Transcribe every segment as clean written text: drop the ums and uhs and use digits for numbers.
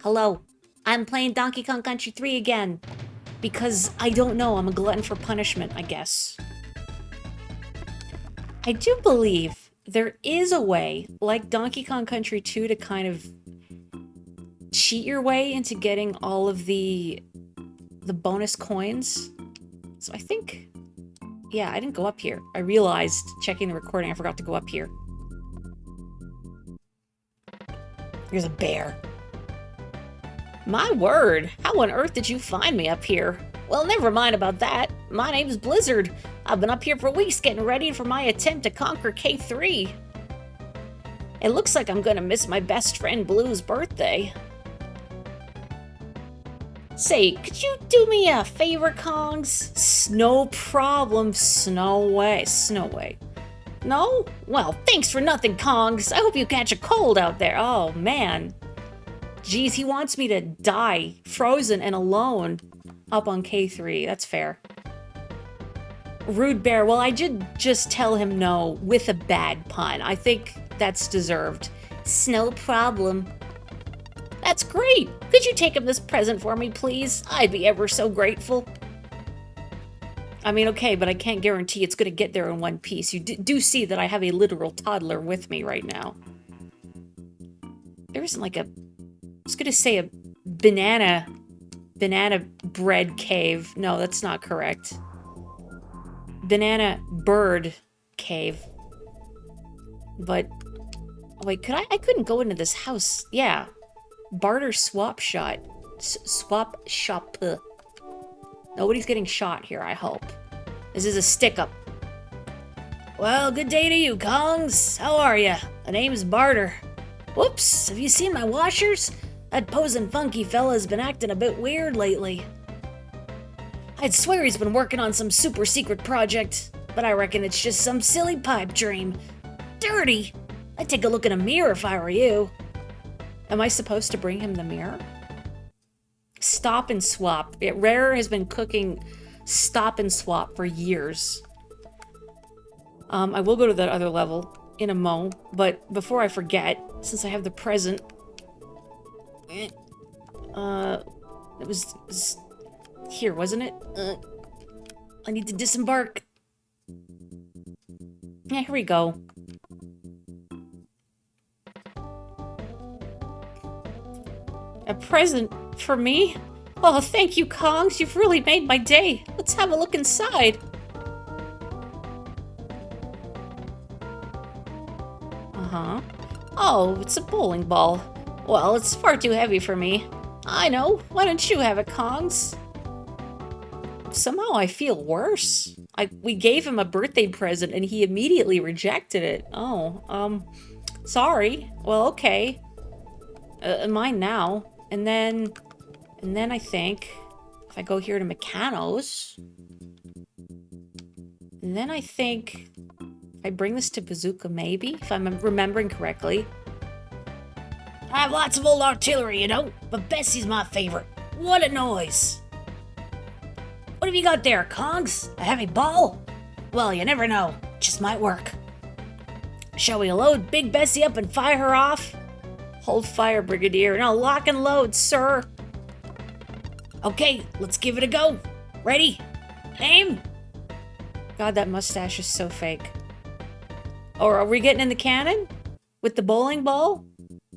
Hello. I'm playing Donkey Kong Country 3 again. Because I don't know, I'm a glutton for punishment, I guess. I do believe there is a way, like Donkey Kong Country 2, to kind of cheat your way into getting all of the bonus coins. So I think, yeah, I didn't go up here. I realized, checking the recording, I forgot to go up here. There's a bear. My word, how on earth did you find me up here? Well, never mind about that. My name's Blizzard. I've been up here for weeks getting ready for my attempt to conquer K3. It looks like I'm gonna miss my best friend Blue's birthday. Say, could you do me a favor, Kongs? No problem, Snowway. No? Well, thanks for nothing, Kongs. I hope you catch a cold out there. Oh, man. Geez, he wants me to die, frozen and alone, up on K3. That's fair. Rude bear. Well, I did just tell him no with a bad pun. I think that's deserved. No problem. That's great. Could you take him this present for me, please? I'd be ever so grateful. I mean, okay, but I can't guarantee it's going to get there in one piece. You do see that I have a literal toddler with me right now. There isn't like a... I was going to say a banana bread cave. No, that's not correct. Banana bird cave. But... wait, could I couldn't go into this house. Yeah. Barter swap shot. Swap shop. Nobody's getting shot here, I hope. This is a stick-up. Well, good day to you, Kongs. How are ya? The name's Barter. Whoops, have you seen my washers? That posing funky fella's been acting a bit weird lately. I'd swear he's been working on some super secret project, but I reckon it's just some silly pipe dream. Dirty! I'd take a look in a mirror if I were you. Am I supposed to bring him the mirror? Stop and swap. Rare has been cooking stop and swap for years. I will go to that other level in a mo, but before I forget, since I have the present, it was here, wasn't it? I need to disembark. Yeah, here we go. A present for me? Oh, thank you, Kongs. You've really made my day. Let's have a look inside. Uh-huh. Oh, it's a bowling ball. Well, it's far too heavy for me. I know. Why don't you have it, Kongs? Somehow I feel worse. We gave him a birthday present and he immediately rejected it. Oh, sorry. Well, okay. Mine now. And then I think if I go here to Mechanos, and then I think if I bring this to Bazooka, maybe, if I'm remembering correctly. I have lots of old artillery, you know, but Bessie's my favorite. What a noise! What have you got there, Kongs? A heavy ball? Well, you never know. Just might work. Shall we load Big Bessie up and fire her off? Hold fire, Brigadier. No, lock and load, sir. Okay, let's give it a go. Ready? Aim! God, that mustache is so fake. Or are we getting in the cannon? With the bowling ball?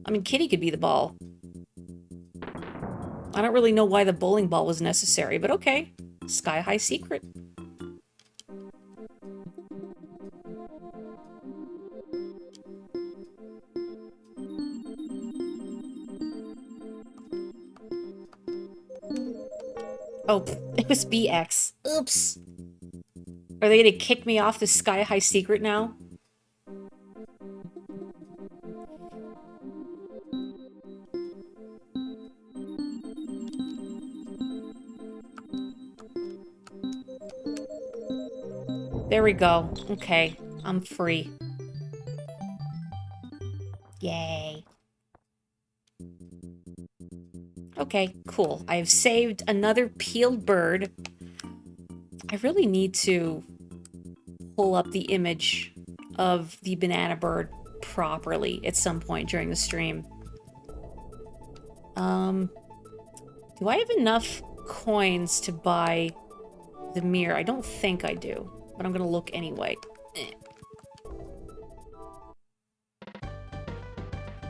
I mean, Kitty could be the ball. I don't really know why the bowling ball was necessary, but okay. Sky High Secret. Oh, it was BX. Oops. Are they gonna kick me off the Sky High Secret now? There we go. Okay, I'm free. Yay. Okay, cool. I have saved another peeled bird. I really need to pull up the image of the banana bird properly at some point during the stream. Do I have enough coins to buy the mirror? I don't think I do, but I'm gonna look anyway.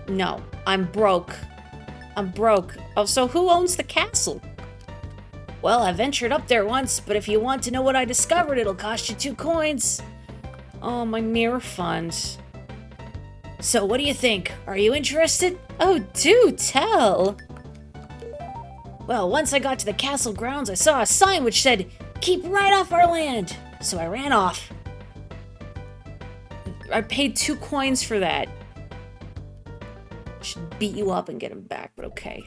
No, I'm broke. I'm broke. Oh, so who owns the castle? Well, I ventured up there once, but if you want to know what I discovered, it'll cost you 2 coins. Oh, my mirror fund. So, what do you think? Are you interested? Oh, do tell! Well, once I got to the castle grounds, I saw a sign which said, "Keep right off our land!" So I ran off. I paid 2 coins for that. Should beat you up and get him back, but okay.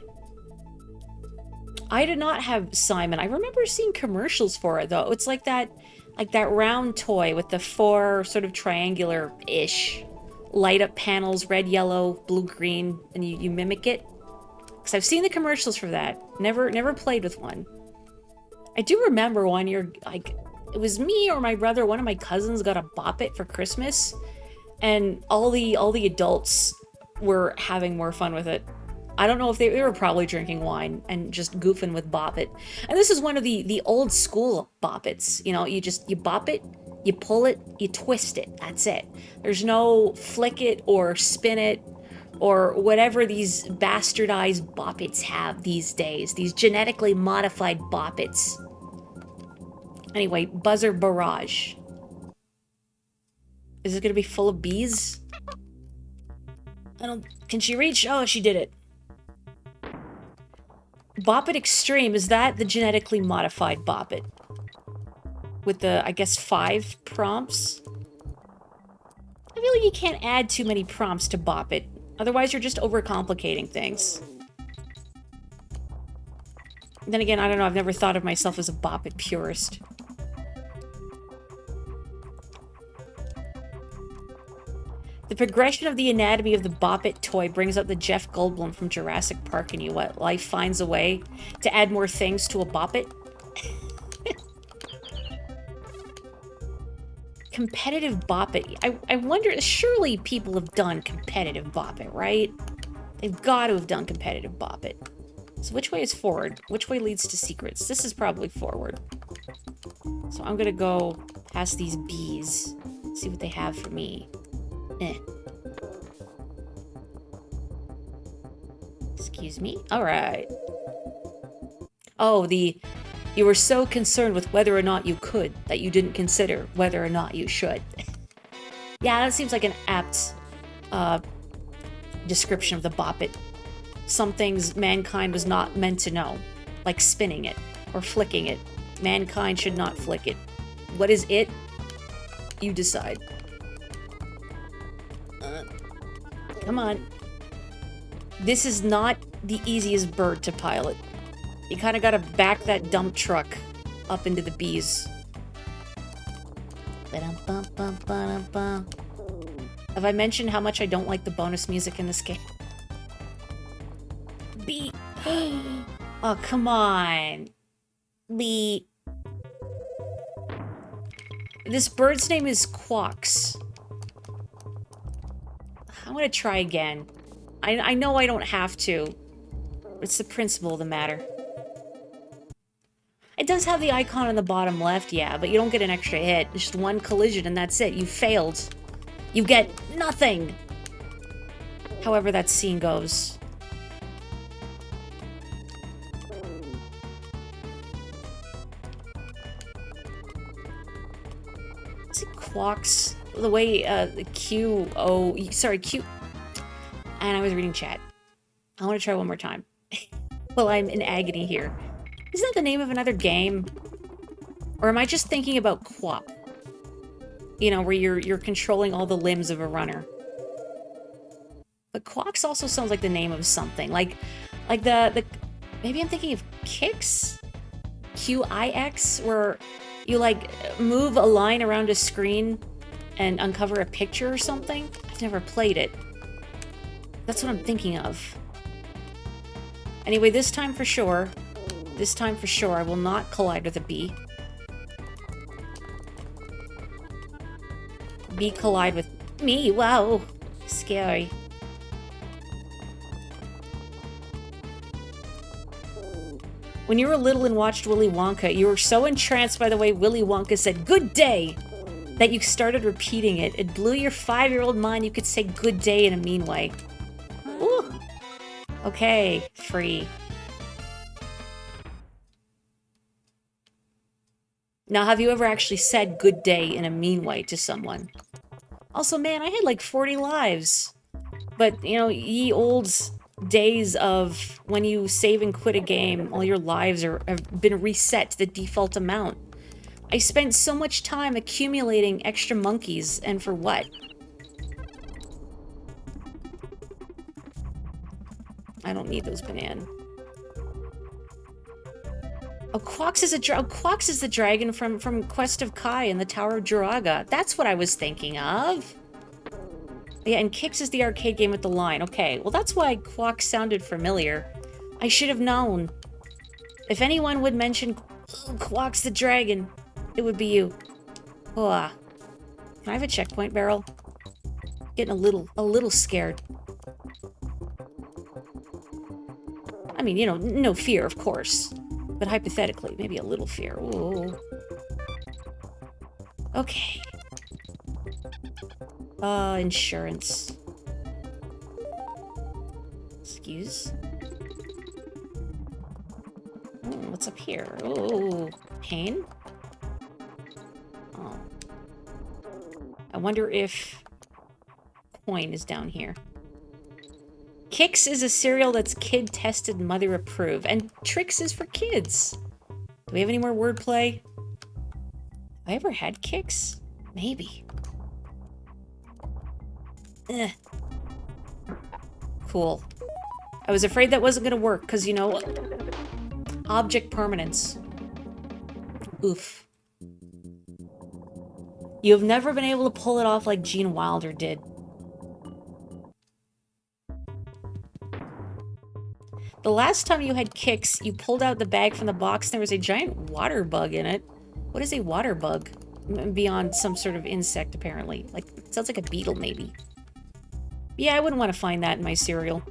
I did not have Simon. I remember seeing commercials for it, though. It's like that round toy with the 4 sort of triangular-ish light-up panels, red, yellow, blue, green, and you mimic it. Because I've seen the commercials for that. Never played with one. I do remember one year, like, it was me or my brother, one of my cousins got a Bop It for Christmas, and all the adults were having more fun with it. I don't know if they were probably drinking wine and just goofing with Bop It. And this is one of the old school Bop Its. You know, you bop it, you pull it, you twist it. That's it. There's no flick it or spin it or whatever these bastardized Bop Its have these days. These genetically modified Bop Its. Anyway, Buzzer Barrage. Is it gonna be full of bees? Can she reach? Oh, she did it. Bop It Extreme, is that the genetically modified Bop It? With the, I guess, 5 prompts? I feel like you can't add too many prompts to Bop It. Otherwise, you're just overcomplicating things. Then again, I don't know, I've never thought of myself as a Bop It purist. The progression of the anatomy of the Bop It toy brings up the Jeff Goldblum from Jurassic Park in you. What? Life finds a way to add more things to a Bop It? Competitive Bop It. I wonder, surely people have done competitive Bop It, right? They've got to have done competitive Bop It. So which way is forward? Which way leads to secrets? This is probably forward. So I'm gonna go past these bees. See what they have for me. Excuse me? Alright. Oh, you were so concerned with whether or not you could that you didn't consider whether or not you should. Yeah, that seems like an apt description of the Bop It. Some things mankind was not meant to know, like spinning it or flicking it. Mankind should not flick it. What is it? You decide. Come on. This is not the easiest bird to pilot. You kind of gotta back that dump truck up into the bees. Have I mentioned how much I don't like the bonus music in this game? Bee. Oh, come on. Bee. This bird's name is Quox. I'm gonna try again. I know I don't have to. It's the principle of the matter. It does have the icon on the bottom left, yeah, but you don't get an extra hit. It's just one collision and that's it. You failed. You get nothing. However that scene goes. Is it Quox? The way, the Q-O... Sorry, Q... And I was reading chat. I want to try one more time. Well, I'm in agony here. Isn't that the name of another game? Or am I just thinking about Quap? You know, where you're controlling all the limbs of a runner. But Quox also sounds like the name of something. Like the... Maybe I'm thinking of Kix? Q-I-X? Where you, like, move a line around a screen and uncover a picture or something? I've never played it. That's what I'm thinking of. Anyway, this time for sure, I will not collide with a bee. Bee collide with me, wow, scary. When you were little and watched Willy Wonka, you were so entranced by the way Willy Wonka said, "Good day," that you started repeating it. It blew your 5-year-old mind you could say good day in a mean way. Ooh. Okay, free. Now, have you ever actually said good day in a mean way to someone? Also, man, I had like 40 lives. But, you know, ye old days of when you save and quit a game, all your lives have been reset to the default amount. I spent so much time accumulating extra monkeys, and for what? I don't need those bananas. Oh, Quox is the dragon from Quest of Kai and the Tower of Jiraga. That's what I was thinking of. Yeah, and Kix is the arcade game with the line. Okay, well that's why Quox sounded familiar. I should have known. If anyone would mention Quox the dragon, it would be you. Oh, can I have a checkpoint barrel? Getting a little scared. I mean, you know, no fear, of course. But hypothetically, maybe a little fear. Ooh. Okay. Insurance. Excuse. What's up here? Oh, pain? Oh. I wonder if coin is down here. Kix is a cereal that's kid-tested, mother-approved, and Trix is for kids. Do we have any more wordplay? Have I ever had Kix? Maybe. Eh. Cool. I was afraid that wasn't gonna work, because, you know, object permanence. Oof. You've never been able to pull it off like Gene Wilder did. The last time you had Kix, you pulled out the bag from the box and there was a giant water bug in it. What is a water bug? Beyond some sort of insect, apparently. Like, it sounds like a beetle, maybe. Yeah, I wouldn't want to find that in my cereal.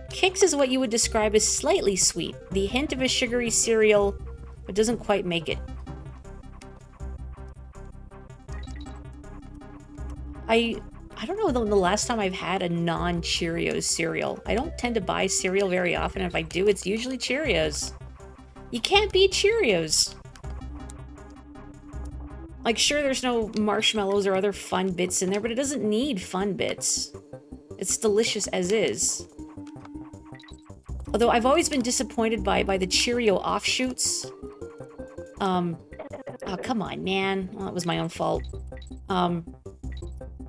Kix is what you would describe as slightly sweet. The hint of a sugary cereal, but doesn't quite make it. I don't know the last time I've had a non-Cheerios cereal. I don't tend to buy cereal very often. If I do, it's usually Cheerios. You can't beat Cheerios. Like, sure, there's no marshmallows or other fun bits in there, but it doesn't need fun bits. It's delicious as is. Although I've always been disappointed by the Cheerio offshoots. Oh, come on, man. Well, that was my own fault.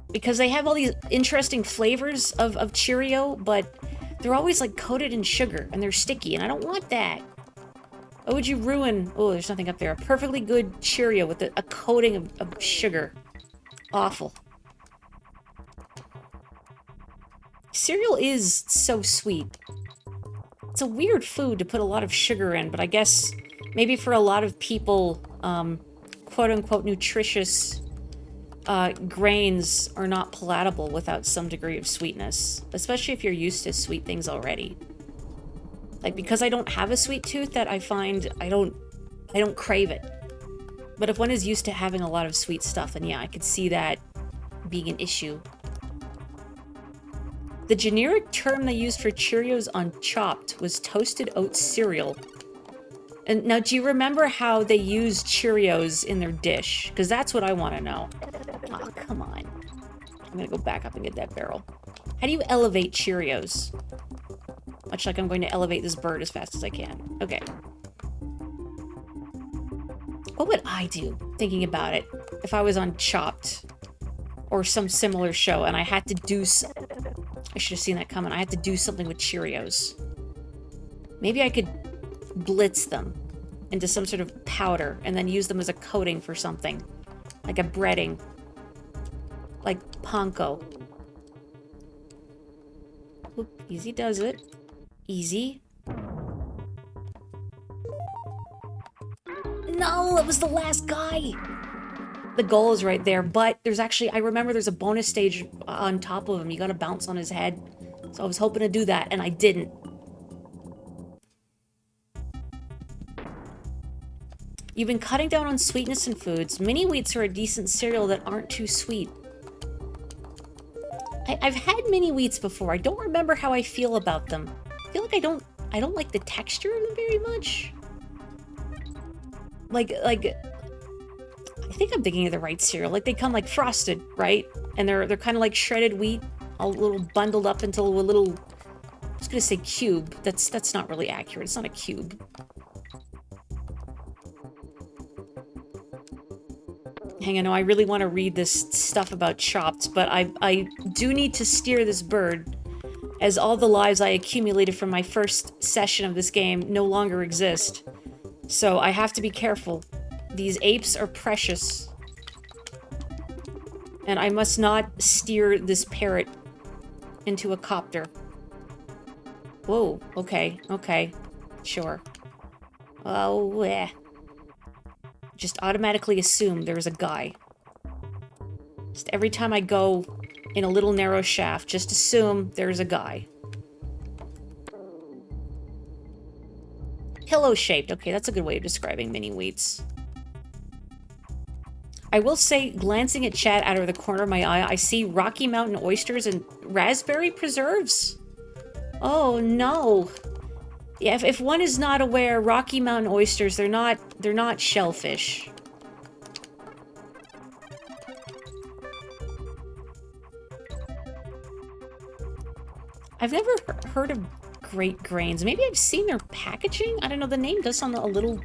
Because they have all these interesting flavors of Cheerio, but they're always, like, coated in sugar, and they're sticky, and I don't want that. Why would you ruin... Oh, there's nothing up there. A perfectly good Cheerio with a coating of sugar. Awful. Cereal is so sweet. It's a weird food to put a lot of sugar in, but I guess maybe for a lot of people, quote-unquote nutritious grains are not palatable without some degree of sweetness, especially if you're used to sweet things already. Like, because I don't have a sweet tooth, that I find I don't crave it. But if one is used to having a lot of sweet stuff, then yeah, I could see that being an issue. The generic term they used for Cheerios on Chopped was toasted oat cereal. And now, do you remember how they used Cheerios in their dish? Because that's what I want to know. Oh, come on. I'm going to go back up and get that barrel. How do you elevate Cheerios? Much like I'm going to elevate this bird as fast as I can. Okay. What would I do, thinking about it, if I was on Chopped or some similar show and I had to do... I should have seen that coming. I had to do something with Cheerios. Maybe I could blitz them into some sort of powder and then use them as a coating for something. Like a breading. Like panko. Oop, easy does it. Easy. No, it was the last guy! The goal is right there, but there's actually, I remember there's a bonus stage on top of him. You gotta bounce on his head. So I was hoping to do that, and I didn't. You've been cutting down on sweetness in foods. Mini wheats are a decent cereal that aren't too sweet. I've had mini wheats before. I don't remember how I feel about them. I feel like I don't like the texture of them very much. Like, I think I'm thinking of the right cereal. Like, they come like frosted, right? And they're kind of like shredded wheat, a little bundled up into a little, I was gonna say cube. That's not really accurate. It's not a cube. Hang on, no, I really want to read this stuff about Chopped, but I do need to steer this bird, as all the lives I accumulated from my first session of this game no longer exist. So I have to be careful. These apes are precious. And I must not steer this parrot into a copter. Whoa, okay, okay. Sure. Oh, eh. Just automatically assume there's a guy. Just every time I go in a little narrow shaft, just assume there's a guy. Pillow-shaped. Okay, that's a good way of describing mini wheats. I will say, glancing at chat out of the corner of my eye, I see Rocky Mountain oysters and raspberry preserves. Oh no. Yeah, if one is not aware, Rocky Mountain oysters, they're not shellfish. I've never heard of Great Grains. Maybe I've seen their packaging? I don't know, the name does sound a little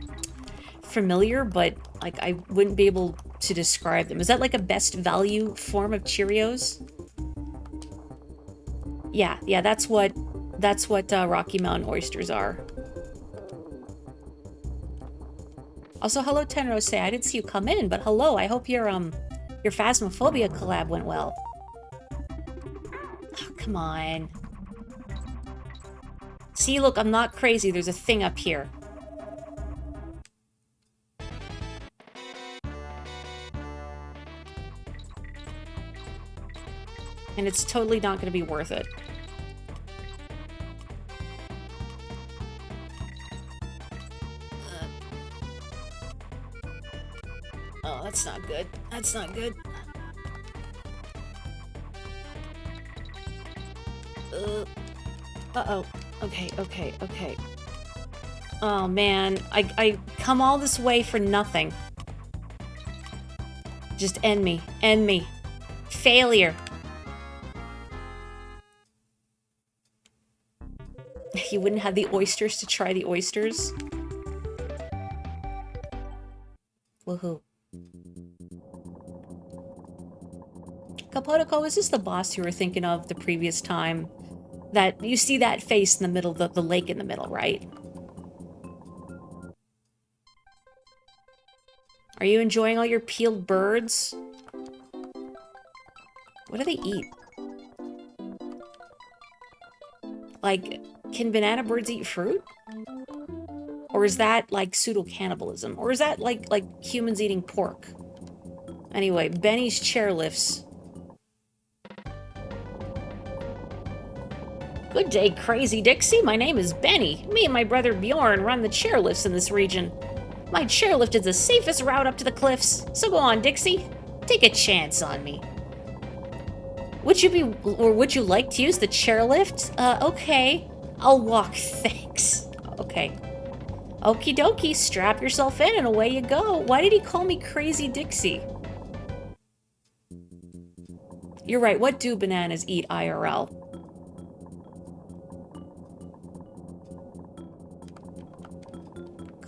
familiar, but like I wouldn't be able to describe them. Is that like a best value form of Cheerios? Yeah, that's what Rocky Mountain oysters are. Also, hello Tenrose. I didn't see you come in, but hello. I hope your Phasmophobia collab went well. Oh, come on. See, look, I'm not crazy. There's a thing up here. And it's totally not going to be worth it. Oh, that's not good. That's not good. Uh-oh. Okay. Oh, man. I come all this way for nothing. Just end me. End me. Failure. You wouldn't have the oysters to try the oysters? Woohoo. Kapotoko, is this the boss you were thinking of the previous time? That you see that face in the middle, the lake in the middle, right? Are you enjoying all your peeled birds? What do they eat? Like, can banana birds eat fruit? Or is that like pseudo-cannibalism? Or is that like humans eating pork? Anyway, Benny's chairlifts. Good day, Crazy Dixie. My name is Benny. Me and my brother Bjorn run the chairlifts in this region. My chairlift is the safest route up to the cliffs. So go on, Dixie. Take a chance on me. Would you like to use the chairlift? Okay. I'll walk, thanks. Okay. Okie dokie, strap yourself in and away you go. Why did he call me Crazy Dixie? You're right, what do bananas eat IRL?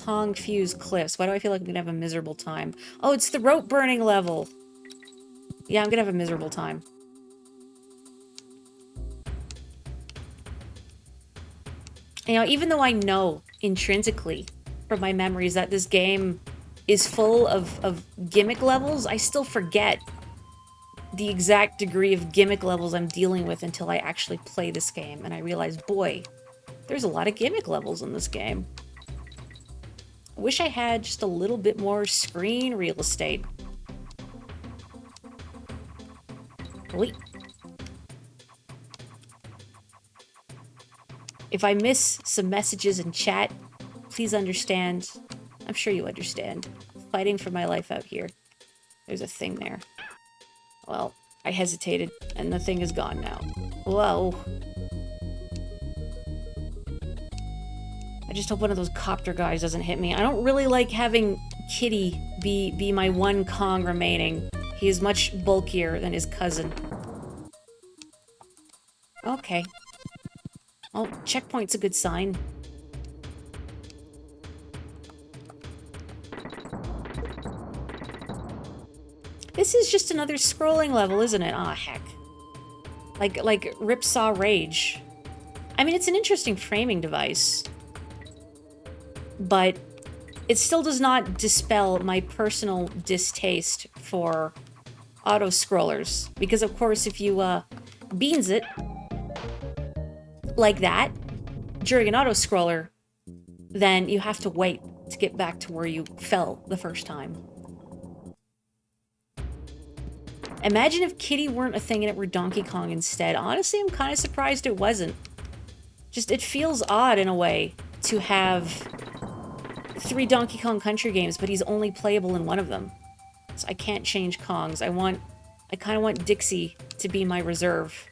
Kong Fuse Cliffs. Why do I feel like I'm gonna have a miserable time? Oh, it's the rope burning level. Yeah, I'm gonna have a miserable time. You know, even though I know intrinsically from my memories that this game is full of gimmick levels, I still forget the exact degree of gimmick levels I'm dealing with until I actually play this game. And I realize, boy, there's a lot of gimmick levels in this game. I wish I had just a little bit more screen real estate. Wait. If I miss some messages in chat, please understand. I'm sure you understand. Fighting for my life out here. There's a thing there. Well, I hesitated, and the thing is gone now. Whoa. I just hope one of those copter guys doesn't hit me. I don't really like having Kitty be my one Kong remaining. He is much bulkier than his cousin. Okay. Well, checkpoint's a good sign. This is just another scrolling level, isn't it? Aw, heck. Like Ripsaw Rage. I mean, it's an interesting framing device. But it still does not dispel my personal distaste for auto-scrollers. Because, of course, if you, beans it like that during an auto-scroller, then you have to wait to get back to where you fell the first time. Imagine if Kitty weren't a thing and it were Donkey Kong instead. Honestly, I'm kind of surprised it wasn't. Just, it feels odd in a way to have 3 Donkey Kong Country games, but he's only playable in one of them. So I can't change Kongs. I kind of want Dixie to be my reserve.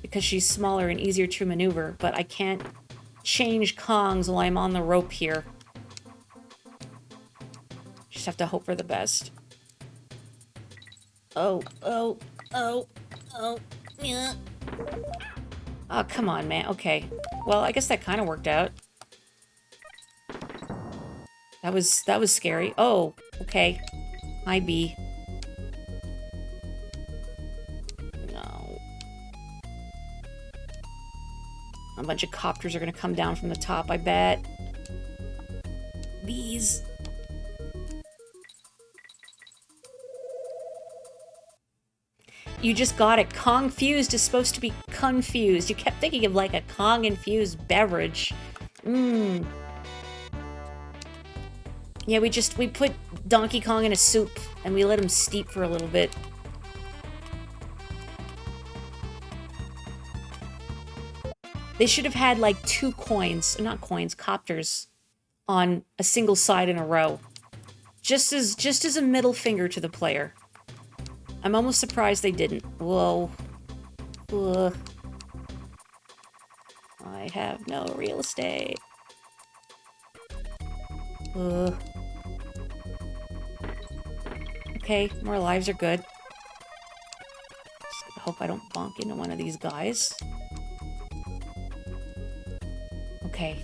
Because she's smaller and easier to maneuver, but I can't change Kongs while I'm on the rope here. Just have to hope for the best. Oh, yeah. Oh, come on, man. Okay. Well, I guess that kind of worked out. That was scary. Oh, okay. Hi, B. No. A bunch of copters are gonna come down from the top, I bet. Bees. You just got it. Kong-fused is supposed to be confused. You kept thinking of like a Kong-infused beverage. Mmm. Yeah, we put Donkey Kong in a soup and we let him steep for a little bit. They should have had like 2 coins, not coins, copters, on a single side in a row. Just as a middle finger to the player. I'm almost surprised they didn't. Whoa. Ugh. I have no real estate. Ugh. Okay, more lives are good. Just hope I don't bonk into one of these guys. Okay.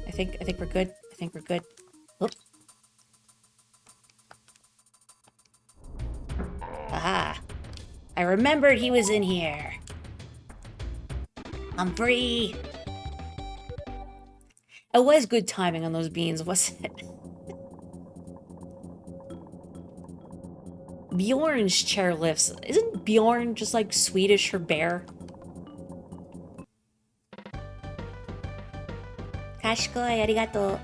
I think we're good. I think we're good. Whoop. Aha. I remembered he was in here. I'm free. It was good timing on those beans, wasn't it? Bjorn's chairlifts. Isn't Bjorn just like Swedish for bear? Kashkoi, arigato.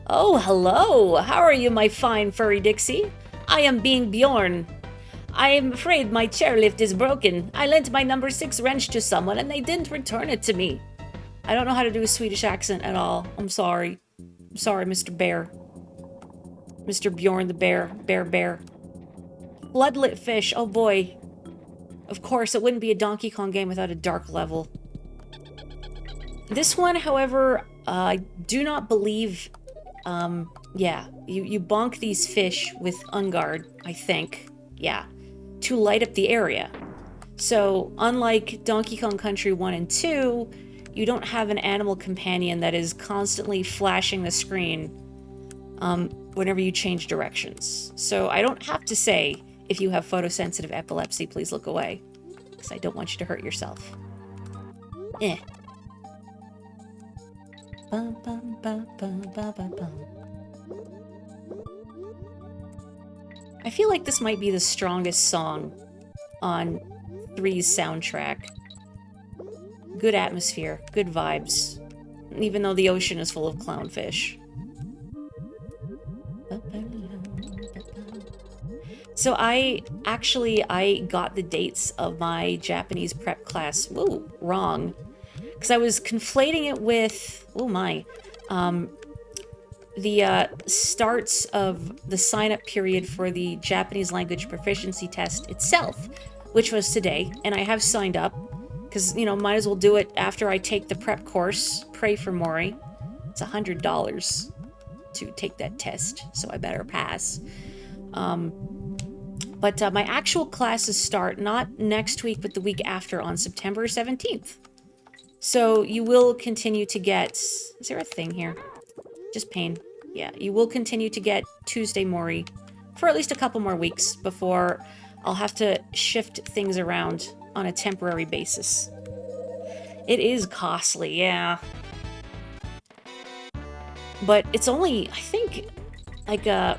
Oh, hello. How are you, my fine furry Dixie? I am being Bjorn. I am afraid my chairlift is broken. I lent my number 6 wrench to someone and they didn't return it to me. I don't know how to do a Swedish accent at all. I'm sorry. I'm sorry, Mr. Bear. Mr. Bjorn the bear. Bear. Bloodlit fish. Oh boy. Of course, it wouldn't be a Donkey Kong game without a dark level. This one, however, I do not believe... yeah. You bonk these fish with Ungard, I think. Yeah. To light up the area. So, unlike Donkey Kong Country 1 and 2, you don't have an animal companion that is constantly flashing the screen whenever you change directions. So I don't have to say, if you have photosensitive epilepsy, please look away. Because I don't want you to hurt yourself. Eh. Bum, bum, bum, bum, bum, bum, bum. I feel like this might be the strongest song on 3's soundtrack. Good atmosphere, good vibes, even though the ocean is full of clownfish. So I got the dates of my Japanese prep class, wrong, because I was conflating it with, the starts of the sign-up period for the Japanese language proficiency test itself, which was today, and I have signed up, because, you know, might as well do it after I take the prep course, Pray for Mori. It's $100 to take that test, so I better pass. But my actual classes start not next week, but the week after on September 17th. So you will continue to get... Is there a thing here? Just pain. Yeah, you will continue to get Tuesday Mori for at least a couple more weeks before I'll have to shift things around on a temporary basis. It is costly, yeah. But it's only, I think, like, I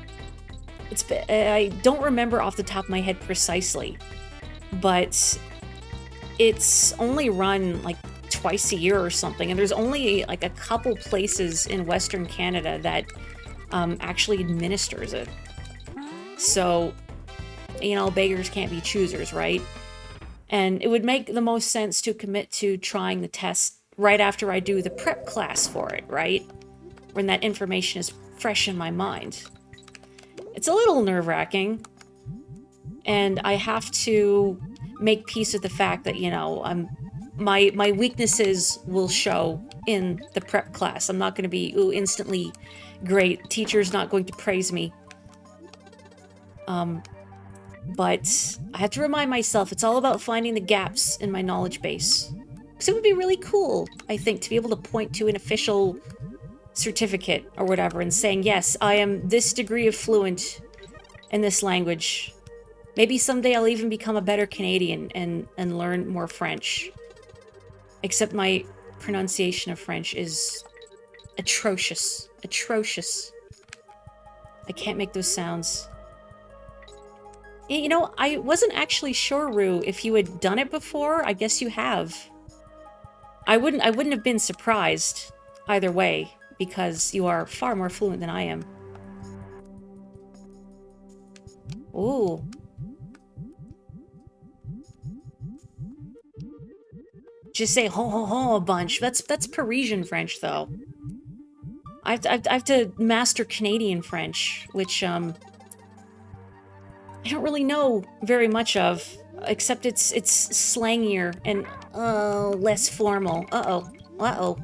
don't remember off the top of my head precisely, but it's only run, like, twice a year or something, and there's only, like, a couple places in Western Canada that actually administers it. So, you know, beggars can't be choosers, right? And it would make the most sense to commit to trying the test right after I do the prep class for it, right? When that information is fresh in my mind. It's a little nerve-wracking, and I have to make peace with the fact that, you know, my weaknesses will show in the prep class. I'm not going to be instantly great. Teacher's not going to praise me. But I have to remind myself it's all about finding the gaps in my knowledge base. Because it would be really cool, I think, to be able to point to an official certificate or whatever and saying, yes, I am this degree of fluent in this language. Maybe someday I'll even become a better Canadian and learn more French. Except my pronunciation of French is atrocious. Atrocious. I can't make those sounds. You know, I wasn't actually sure, Rue, if you had done it before. I guess you have. I wouldn't have been surprised either way, because you are far more fluent than I am. Ooh. Just say ho ho ho a bunch. That's Parisian French, though. I have to master Canadian French, which I don't really know very much of, except it's slangier and less formal. Uh-oh.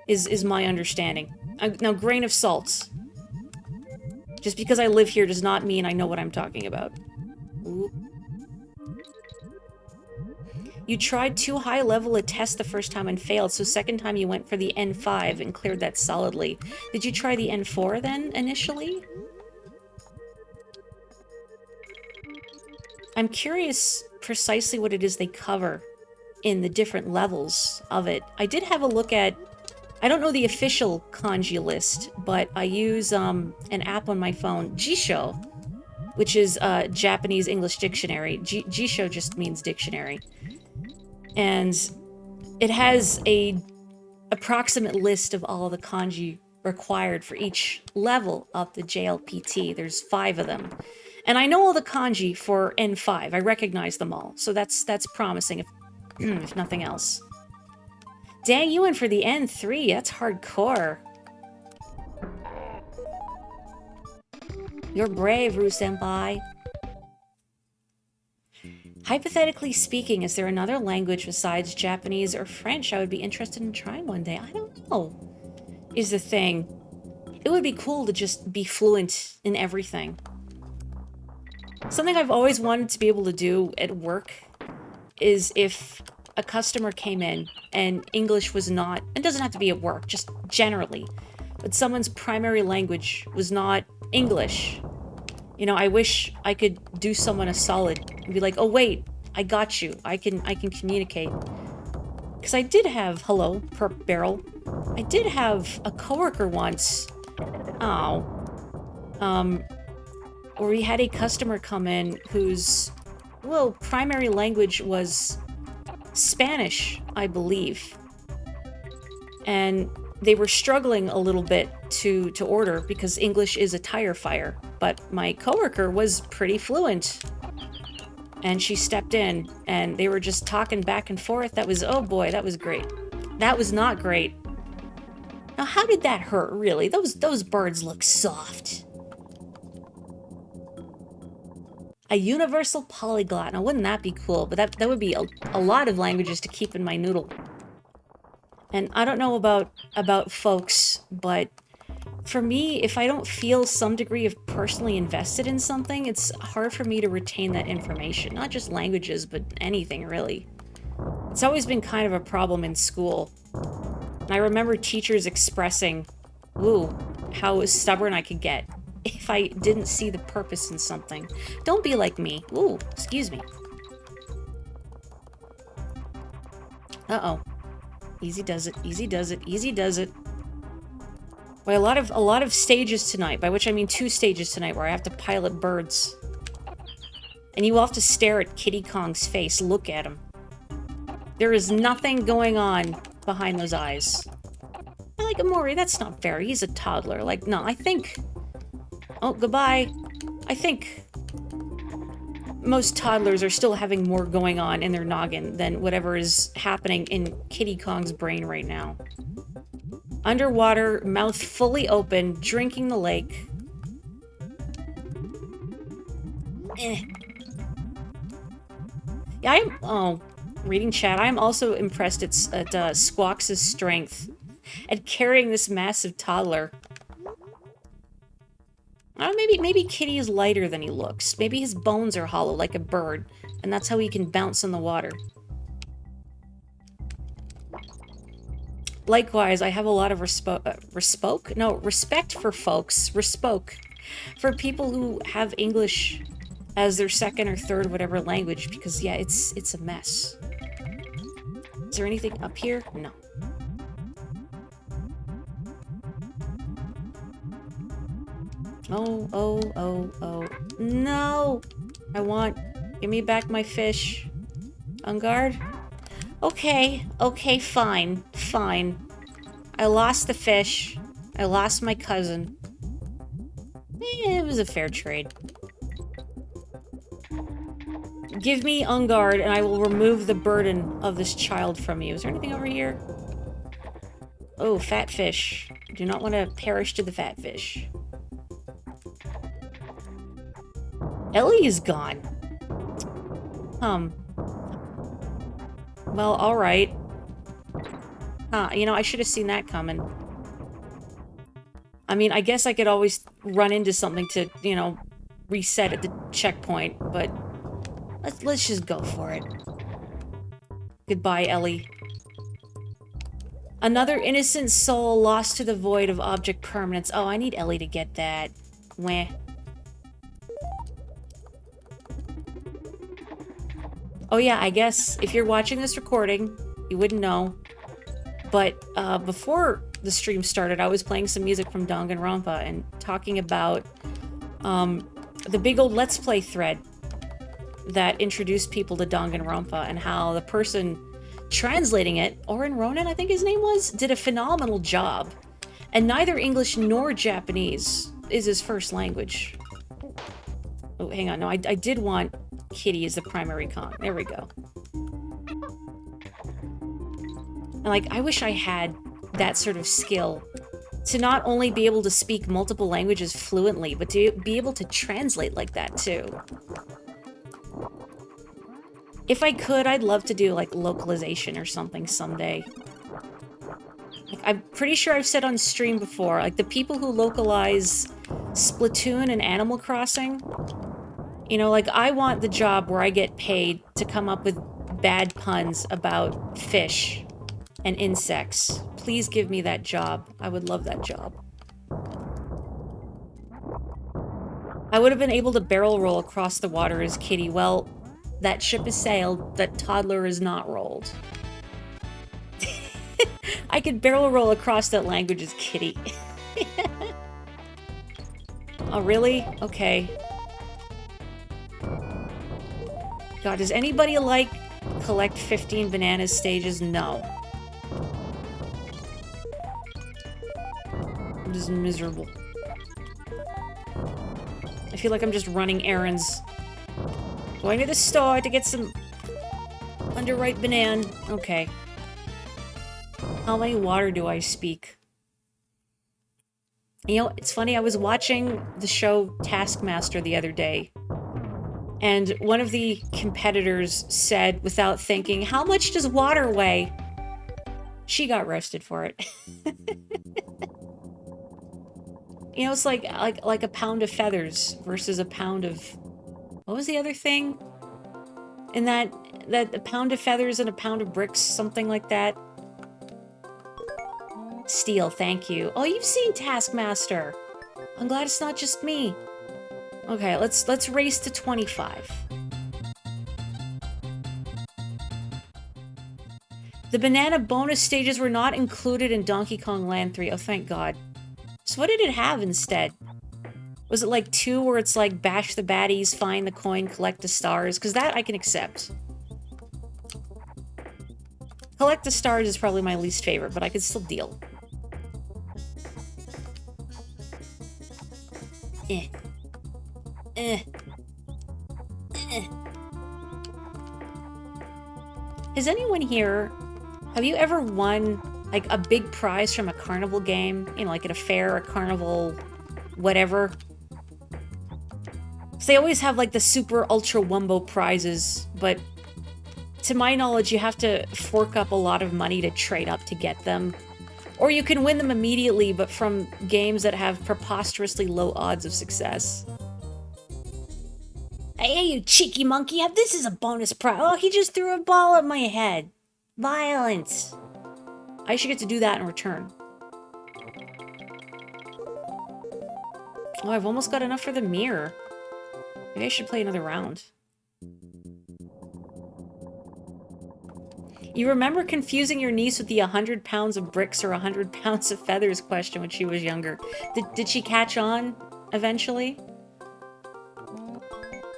Is my understanding. Now, grain of salt. Just because I live here does not mean I know what I'm talking about. Ooh. You tried too high level a test the first time and failed, so second time you went for the N5 and cleared that solidly. Did you try the N4 then, initially? I'm curious precisely what it is they cover in the different levels of it. I did have a look at... I don't know the official kanji list, but I use an app on my phone, Jisho, which is a Japanese English dictionary. Jisho just means dictionary. And it has a approximate list of all the kanji required for each level of the JLPT. There's 5 of them. And I know all the kanji for N5. I recognize them all. So that's promising, if nothing else. Dang, you went for the N3. That's hardcore. You're brave, Ru-senpai. Hypothetically speaking, is there another language besides Japanese or French I would be interested in trying one day? I don't know, is the thing. It would be cool to just be fluent in everything. Something I've always wanted to be able to do at work is if a customer came in and English was not, it doesn't have to be at work, just generally, but someone's primary language was not English. You know, I wish I could do someone a solid and be like, oh wait, I got you. I can communicate. Because I did have, hello, Perp Barrel. I did have a coworker once. Where we had a customer come in whose, well, primary language was Spanish, I believe. And they were struggling a little bit to order because English is a tire fire. But my coworker was pretty fluent. And she stepped in, and they were just talking back and forth. That was, oh boy, that was great. That was not great. Now, how did that hurt, really? Those birds look soft. A universal polyglot. Now, wouldn't that be cool? But that would be a lot of languages to keep in my noodle. And I don't know about folks, but for me, if I don't feel some degree of personally invested in something, it's hard for me to retain that information. Not just languages, but anything, really. It's always been kind of a problem in school. And I remember teachers expressing, ooh, how stubborn I could get if I didn't see the purpose in something. Don't be like me. Ooh, excuse me. Uh-oh. Easy does it, easy does it, easy does it. Well, a lot of stages tonight, by which I mean 2 stages tonight, where I have to pilot birds. And you all have to stare at Kitty Kong's face. Look at him. There is nothing going on behind those eyes. I like Amori, that's not fair. He's a toddler. Like, no, I think... Oh, goodbye. I think most toddlers are still having more going on in their noggin than whatever is happening in Kitty Kong's brain right now. Underwater, mouth fully open, drinking the lake. Yeah, I'm... Oh, reading chat. I'm also impressed at Squawks' strength at carrying this massive toddler. Maybe Kitty is lighter than he looks. Maybe his bones are hollow like a bird, and that's how he can bounce in the water. Likewise, I have a lot of respect for folks. For people who have English as their second or third whatever language, because yeah, it's a mess. Is there anything up here? No. Oh. No! Give me back my fish. On guard? Okay, fine. I lost the fish. I lost my cousin. It was a fair trade. Give me on guard, and I will remove the burden of this child from you. Is there anything over here? Oh, fat fish. Do not want to perish to the fat fish. Ellie is gone. Well, alright. You know, I should have seen that coming. I mean, I guess I could always run into something to, you know, reset at the checkpoint, but let's just go for it. Goodbye, Ellie. Another innocent soul lost to the void of object permanence. Oh, I need Ellie to get that. Weh. Oh yeah, I guess if you're watching this recording, you wouldn't know. But before the stream started, I was playing some music from Danganronpa and talking about the big old Let's Play thread that introduced people to Danganronpa and how the person translating it, Oren Ronan, I think his name was, did a phenomenal job. And neither English nor Japanese is his first language. Oh, hang on. No, I did want Kitty as the primary con. There we go. And, like, I wish I had that sort of skill to not only be able to speak multiple languages fluently, but to be able to translate like that, too. If I could, I'd love to do, like, localization or something someday. Like, I'm pretty sure I've said on stream before, like, the people who localize Splatoon and Animal Crossing, you know, like, I want the job where I get paid to come up with bad puns about fish and insects. Please give me that job. I would love that job. I would have been able to barrel roll across the water as Kitty. Well, that ship has sailed. That toddler is not rolled. I could barrel roll across that language as Kitty. Oh, really? Okay. God, does anybody like collect 15 bananas stages? No. I'm just miserable. I feel like I'm just running errands. Going to the store to get some underripe banana. Okay. How many water do I speak? You know, it's funny, I was watching the show Taskmaster the other day, and one of the competitors said, without thinking, "How much does water weigh?" She got roasted for it. You know, it's like a pound of feathers versus a pound of... What was the other thing? In that a pound of feathers and a pound of bricks, something like that. Steel, thank you. Oh, you've seen Taskmaster. I'm glad it's not just me. Okay, let's race to 25. The banana bonus stages were not included in Donkey Kong Land 3. Oh, thank God. So what did it have instead? Was it like 2 where it's like bash the baddies, find the coin, collect the stars? Because that I can accept. Collect the stars is probably my least favorite, but I could still deal. Eh. Eh. Eh. Has anyone here... Have you ever won, like, a big prize from a carnival game? You know, like at a fair, a carnival, whatever. So they always have, like, the super ultra wumbo prizes, but to my knowledge, you have to fork up a lot of money to trade up to get them. Or you can win them immediately, but from games that have preposterously low odds of success. Hey, you cheeky monkey, this is a bonus prize. Oh, he just threw a ball at my head. Violence. I should get to do that in return. Oh, I've almost got enough for the mirror. Maybe I should play another round. You remember confusing your niece with the 100 pounds of bricks or 100 pounds of feathers question when she was younger. Did she catch on eventually?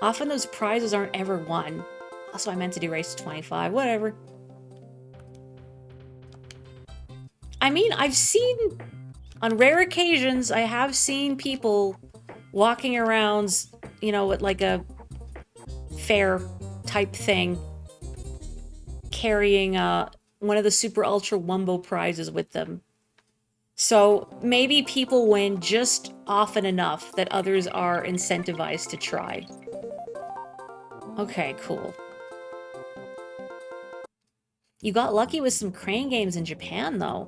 Often those prizes aren't ever won. Also, I meant to do race to 25. Whatever. I mean, I've seen... On rare occasions, I have seen people walking around, you know, with like a fair type thing, carrying one of the super ultra wumbo prizes with them. So maybe people win just often enough that others are incentivized to try. Okay, cool. You got lucky with some crane games in Japan, though.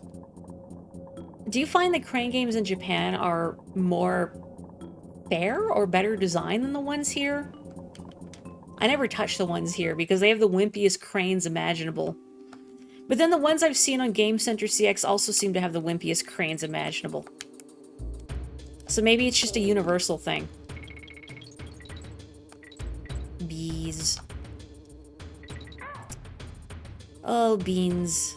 Do you find that crane games in Japan are more fair or better designed than the ones here? I never touch the ones here because they have the wimpiest cranes imaginable. But then the ones I've seen on Game Center CX also seem to have the wimpiest cranes imaginable. So maybe it's just a universal thing. Bees. Oh, beans.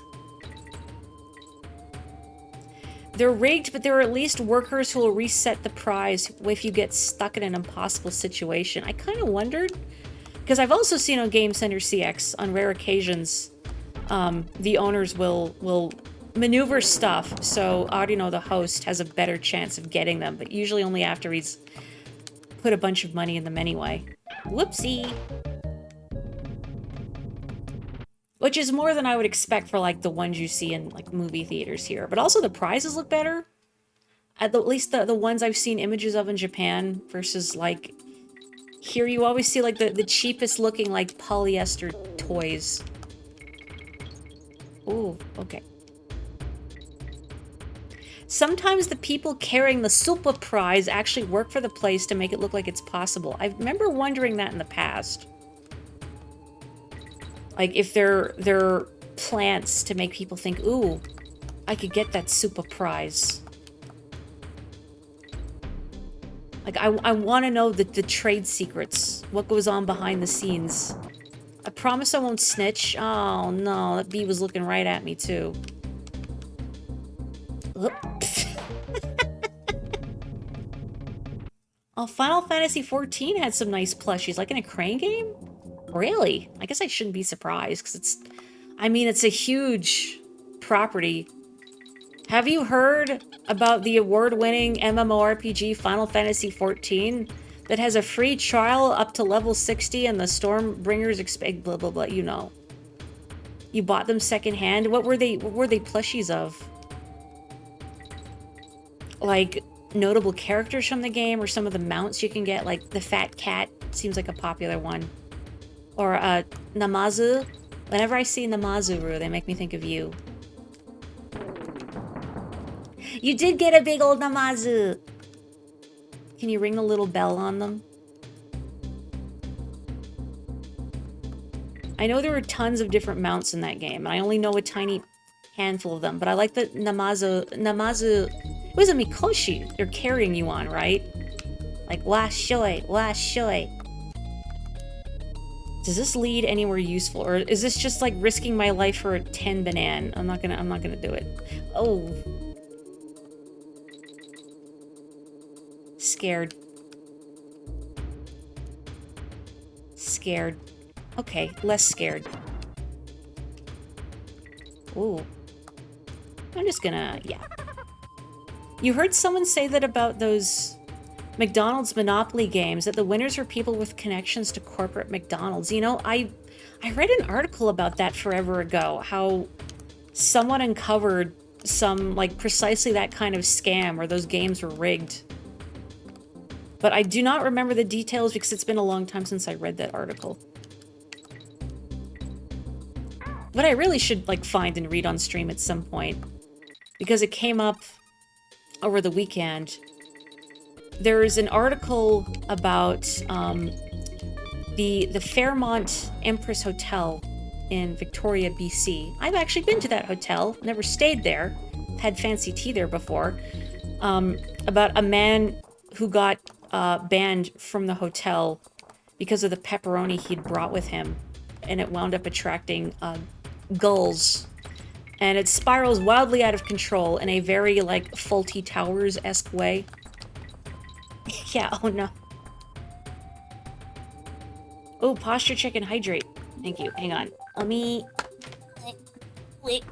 They're rigged, but there are at least workers who will reset the prize if you get stuck in an impossible situation. I kind of wondered, because I've also seen on Game Center CX, on rare occasions, the owners will maneuver stuff, so Audino, the host, has a better chance of getting them, but usually only after he's put a bunch of money in them anyway. Whoopsie! Which is more than I would expect for, like, the ones you see in, like, movie theaters here. But also the prizes look better. At least the ones I've seen images of in Japan versus, like... Here you always see, like, the cheapest looking, like, polyester toys. Ooh, okay. Sometimes the people carrying the Super prize actually work for the place to make it look like it's possible. I remember wondering that in the past. Like, if they're plants to make people think, ooh, I could get that super prize. Like, I want to know the trade secrets. What goes on behind the scenes. I promise I won't snitch. Oh, no, that bee was looking right at me, too. Oh, Final Fantasy XIV had some nice plushies, like in a crane game? Really? I guess I shouldn't be surprised, because it's... I mean, it's a huge property. Have you heard about the award-winning MMORPG Final Fantasy XIV that has a free trial up to level 60 and the Stormbringers expect blah blah blah, you know. You bought them secondhand? What were they plushies of? Like notable characters from the game or some of the mounts you can get, like the fat cat seems like a popular one. Or Namazu. Whenever I see Namazuru, they make me think of you. You did get a big old Namazu! Can you ring a little bell on them? I know there were tons of different mounts in that game, and I only know a tiny handful of them, but I like the Namazu... It was a Mikoshi they're carrying you on, right? Like, wa shoi, wa shoi. Does this lead anywhere useful, or is this just like risking my life for a 10 banan? I'm not gonna do it. Oh. Scared. Scared. Okay, less scared. Ooh. I'm just gonna, yeah. You heard someone say that about those McDonald's Monopoly games, that the winners were people with connections to corporate McDonald's. You know, I read an article about that forever ago, how someone uncovered some, like, precisely that kind of scam where those games were rigged. But I do not remember the details because it's been a long time since I read that article. What I really should, like, find and read on stream at some point, because it came up over the weekend. There is an article about the Fairmont Empress Hotel in Victoria, BC. I've actually been to that hotel, never stayed there, had fancy tea there before, about a man who got banned from the hotel because of the pepperoni he'd brought with him, and it wound up attracting gulls. And it spirals wildly out of control in a very, like, Fawlty Towers-esque way. Yeah, oh no. Oh, posture check and hydrate. Thank you. Hang on. Let me... Wait.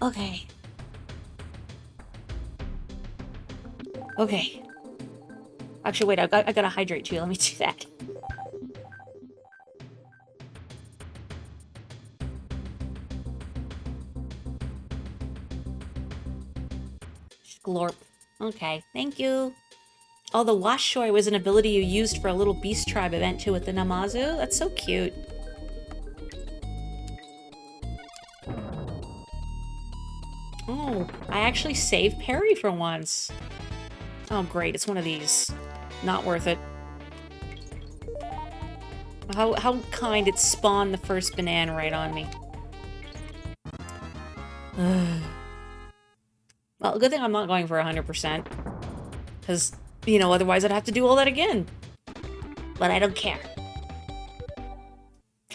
Okay. Okay. Actually, wait, I gotta hydrate too. Let me do that. Glorp. Okay, thank you. Oh, the wash shoi was an ability you used for a little beast tribe event too with the Namazu? That's so cute. Oh, I actually saved Perry for once. Oh, great, it's one of these. Not worth it. How kind it spawned the first banana right on me. Well, good thing I'm not going for 100%. Because, you know, otherwise I'd have to do all that again. But I don't care.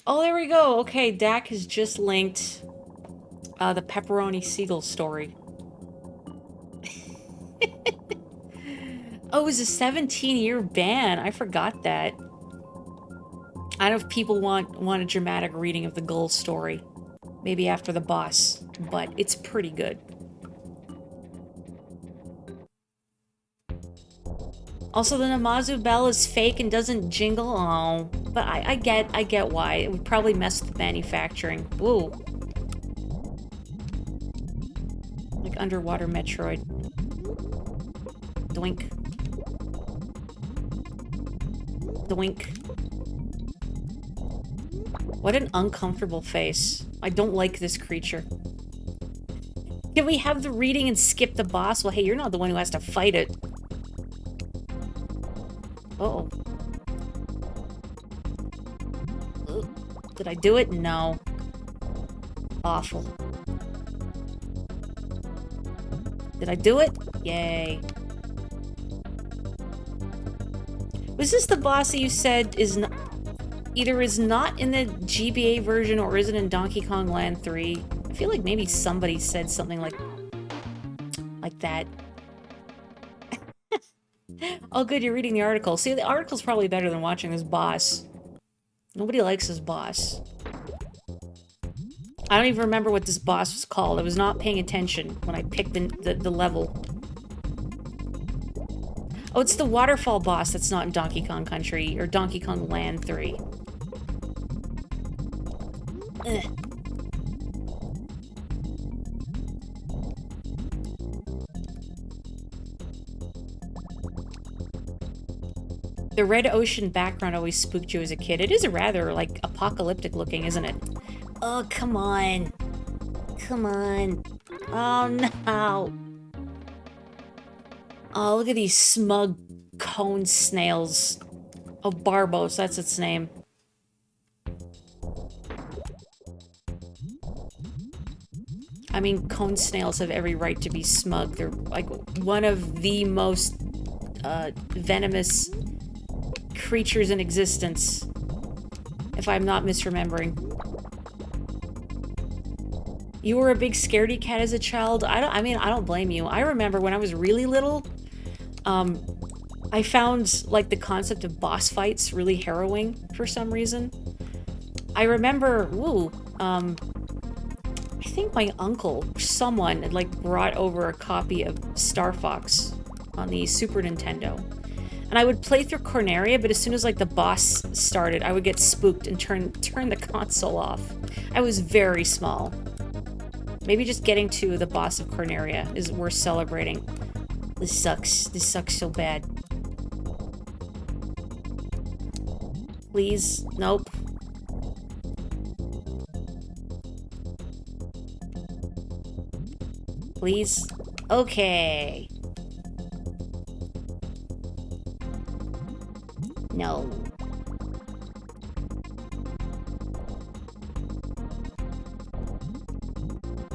Oh, there we go. Okay, Dak has just linked the Pepperoni Seagull story. Oh, it was a 17-year ban. I forgot that. I don't know if people want a dramatic reading of the Gull story. Maybe after the boss. But it's pretty good. Also, the Namazu bell is fake and doesn't jingle. Oh, but I get why. It would probably mess with manufacturing. Ooh. Like underwater Metroid. Doink. Doink. What an uncomfortable face. I don't like this creature. Can we have the reading and skip the boss? Well, hey, you're not the one who has to fight it. Uh-oh. Did I do it? No. Awful. Did I do it? Yay. Was this the boss that you said is not... either is not in the GBA version or isn't in Donkey Kong Land 3? I feel like maybe somebody said something like that. Oh, good, you're reading the article. See, the article's probably better than watching this boss. Nobody likes this boss. I don't even remember what this boss was called. I was not paying attention when I picked the level. Oh, it's the waterfall boss that's not in Donkey Kong Country, or Donkey Kong Land 3. Ugh. The red ocean background always spooked you as a kid. It is rather, like, apocalyptic looking, isn't it? Oh, come on. Come on. Oh, no. Oh, look at these smug cone snails. Oh, Barbos, that's its name. I mean, cone snails have every right to be smug. They're, like, one of the most, venomous creatures in existence. If I'm not misremembering. You were a big scaredy cat as a child? I don't blame you. I remember when I was really little, I found, like, the concept of boss fights really harrowing for some reason. I remember, I think my uncle, or someone, had, like, brought over a copy of Star Fox on the Super Nintendo. And I would play through Corneria, but as soon as, like, the boss started, I would get spooked and turn the console off. I was very small. Maybe just getting to the boss of Corneria is worth celebrating. This sucks. This sucks so bad. Please? Nope. Please? Okay. No.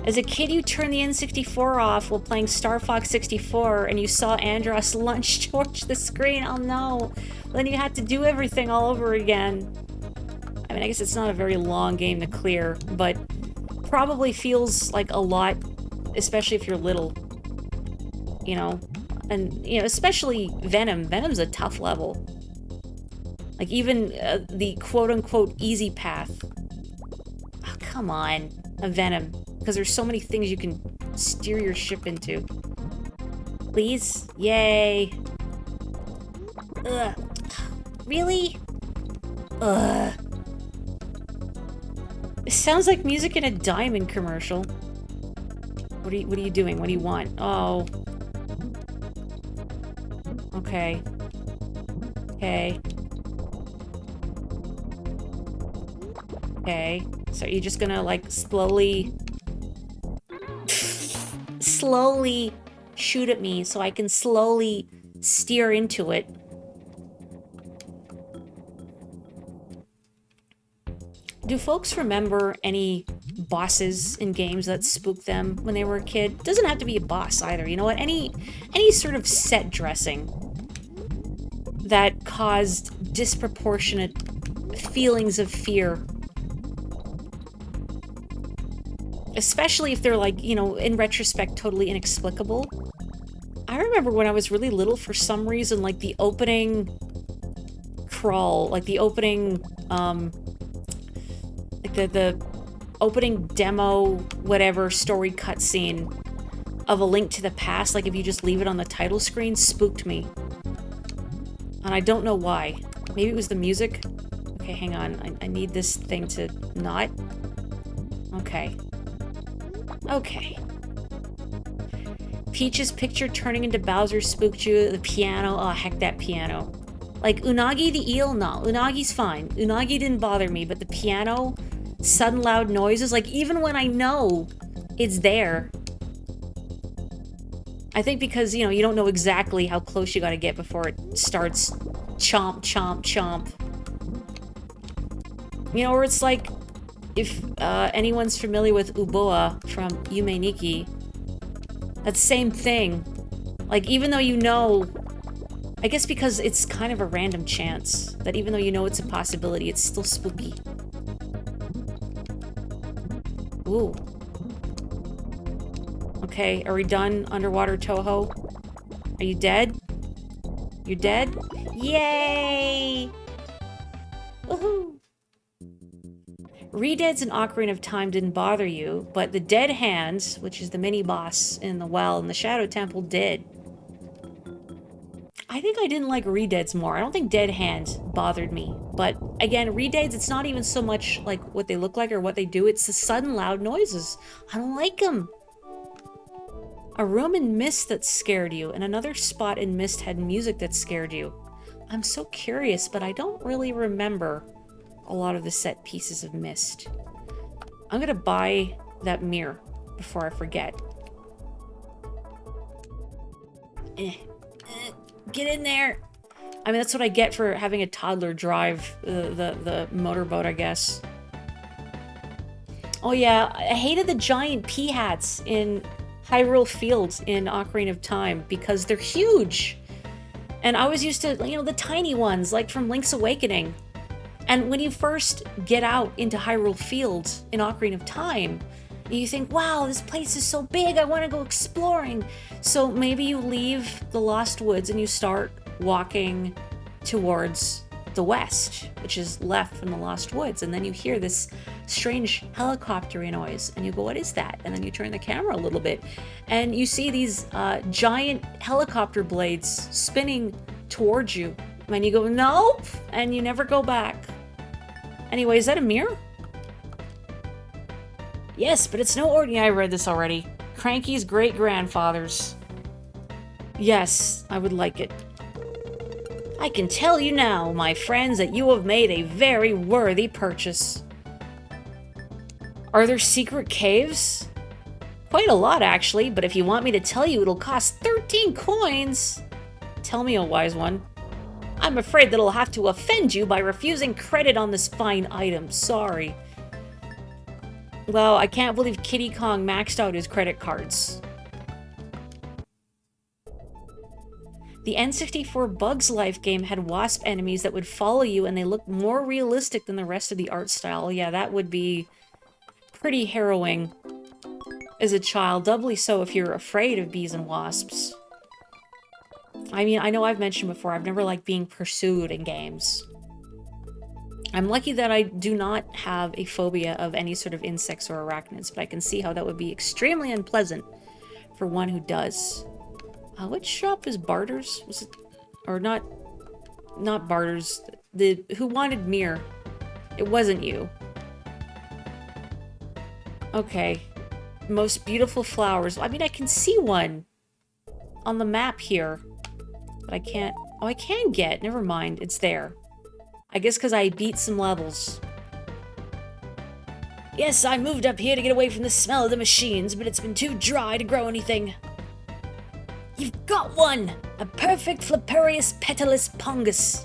As a kid, you turned the N64 off while playing Star Fox 64, and you saw Andros lunge towards the screen. Oh no. Then you had to do everything all over again. I mean, I guess it's not a very long game to clear, but probably feels like a lot, especially if you're little. You know? And, you know, especially Venom. Venom's a tough level. Like, even the quote-unquote easy path. Oh, come on. A Venom. Because there's so many things you can steer your ship into. Please? Yay. Ugh. Really? Ugh. It sounds like music in a Diamond commercial. What are you doing? What do you want? Oh. Okay. Okay. Okay. So you're just gonna, like, slowly shoot at me so I can slowly steer into it. Do folks remember any bosses in games that spooked them when they were a kid? Doesn't have to be a boss either, you know what? Any sort of set dressing that caused disproportionate feelings of fear. Especially if they're, like, you know, in retrospect, totally inexplicable. I remember when I was really little, for some reason, like, the opening crawl, like, the opening, like, the opening demo, whatever, story cutscene of A Link to the Past, like, if you just leave it on the title screen, spooked me. And I don't know why. Maybe it was the music? Okay, hang on. I need this thing to not... Okay. Okay. Peach's picture turning into Bowser spooked you. The piano, oh heck that piano. Like, Unagi the eel? No, Unagi's fine. Unagi didn't bother me, but the piano, sudden loud noises, like, even when I know it's there. I think because, you know, you don't know exactly how close you gotta get before it starts chomp, chomp, chomp. You know, or it's like, if anyone's familiar with Uboa from Yume Nikki, that same thing. Like, even though you know... I guess because it's kind of a random chance, that even though you know it's a possibility, it's still spooky. Ooh. Okay, are we done, Underwater Toho? Are you dead? You're dead? Yay! Woohoo! Redeads and Ocarina of Time didn't bother you, but the Dead Hands, which is the mini-boss in the well in the Shadow Temple, did. I think I didn't like Redeads more. I don't think Dead Hands bothered me. But, again, Redeads, it's not even so much like what they look like or what they do, it's the sudden loud noises. I don't like them. A room in Mist that scared you, and another spot in Mist had music that scared you. I'm so curious, but I don't really remember a lot of the set pieces of Myst. I'm gonna buy that mirror before I forget. Get in there! I mean, that's what I get for having a toddler drive the motorboat, I guess. Oh yeah, I hated the giant pea hats in Hyrule Fields in Ocarina of Time because they're huge. And I was used to, you know, the tiny ones, like from Link's Awakening. And when you first get out into Hyrule Fields in Ocarina of Time, you think, wow, this place is so big, I want to go exploring. So maybe you leave the Lost Woods and you start walking towards the west, which is left from the Lost Woods, and then you hear this strange helicopter noise, and you go, what is that? And then you turn the camera a little bit, and you see these giant helicopter blades spinning towards you, and you go, nope, and you never go back. Anyway, is that a mirror? Yes, but it's no ordinary. I read this already. Cranky's great-grandfather's. Yes, I would like it. I can tell you now, my friends, that you have made a very worthy purchase. Are there secret caves? Quite a lot, actually, but if you want me to tell you, it'll cost 13 coins. Tell me, a wise one. I'm afraid that I'll have to offend you by refusing credit on this fine item. Sorry. Well, I can't believe Kiddy Kong maxed out his credit cards. The N64 Bugs Life game had wasp enemies that would follow you, and they looked more realistic than the rest of the art style. Yeah, that would be pretty harrowing as a child, doubly so if you're afraid of bees and wasps. I mean, I know I've mentioned before, I've never liked being pursued in games. I'm lucky that I do not have a phobia of any sort of insects or arachnids, but I can see how that would be extremely unpleasant for one who does. Which shop is Barter's? Was it, or not Barter's? The who wanted Mir? It wasn't you. Okay, most beautiful flowers. I mean, I can see one on the map here, but I can't. Oh, I can get. Never mind. It's there. I guess because I beat some levels. Yes, I moved up here to get away from the smell of the machines, but it's been too dry to grow anything. You've got one! A perfect Flipperius petalus pungus.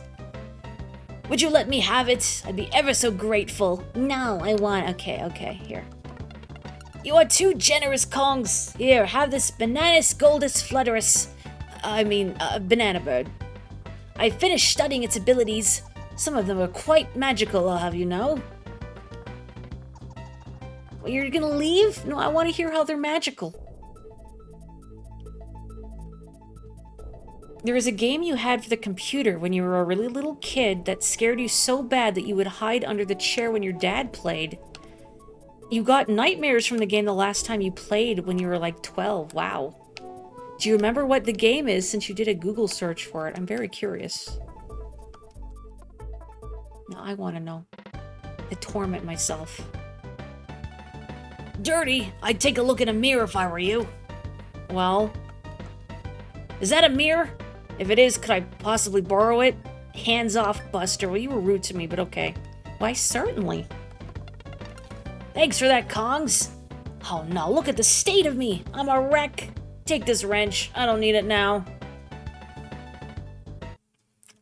Would you let me have it? I'd be ever so grateful. No, I want... Okay, here. You are too generous, Kongs. Here, have this Bananus Goldus Flutterus. Banana bird. I finished studying its abilities. Some of them are quite magical, I'll have you know. Well, you're gonna leave? No, I want to hear how they're magical. There was a game you had for the computer when you were a really little kid that scared you so bad that you would hide under the chair when your dad played. You got nightmares from the game the last time you played when you were like 12. Wow. Do you remember what the game is since you did a Google search for it? I'm very curious. No, I want to know. I torment myself. Dirty! I'd take a look in a mirror if I were you. Well... Is that a mirror? If it is, could I possibly borrow it? Hands off, Buster. Well, you were rude to me, but okay. Why, certainly. Thanks for that, Kongs. Oh no, look at the state of me. I'm a wreck. Take this wrench. I don't need it now.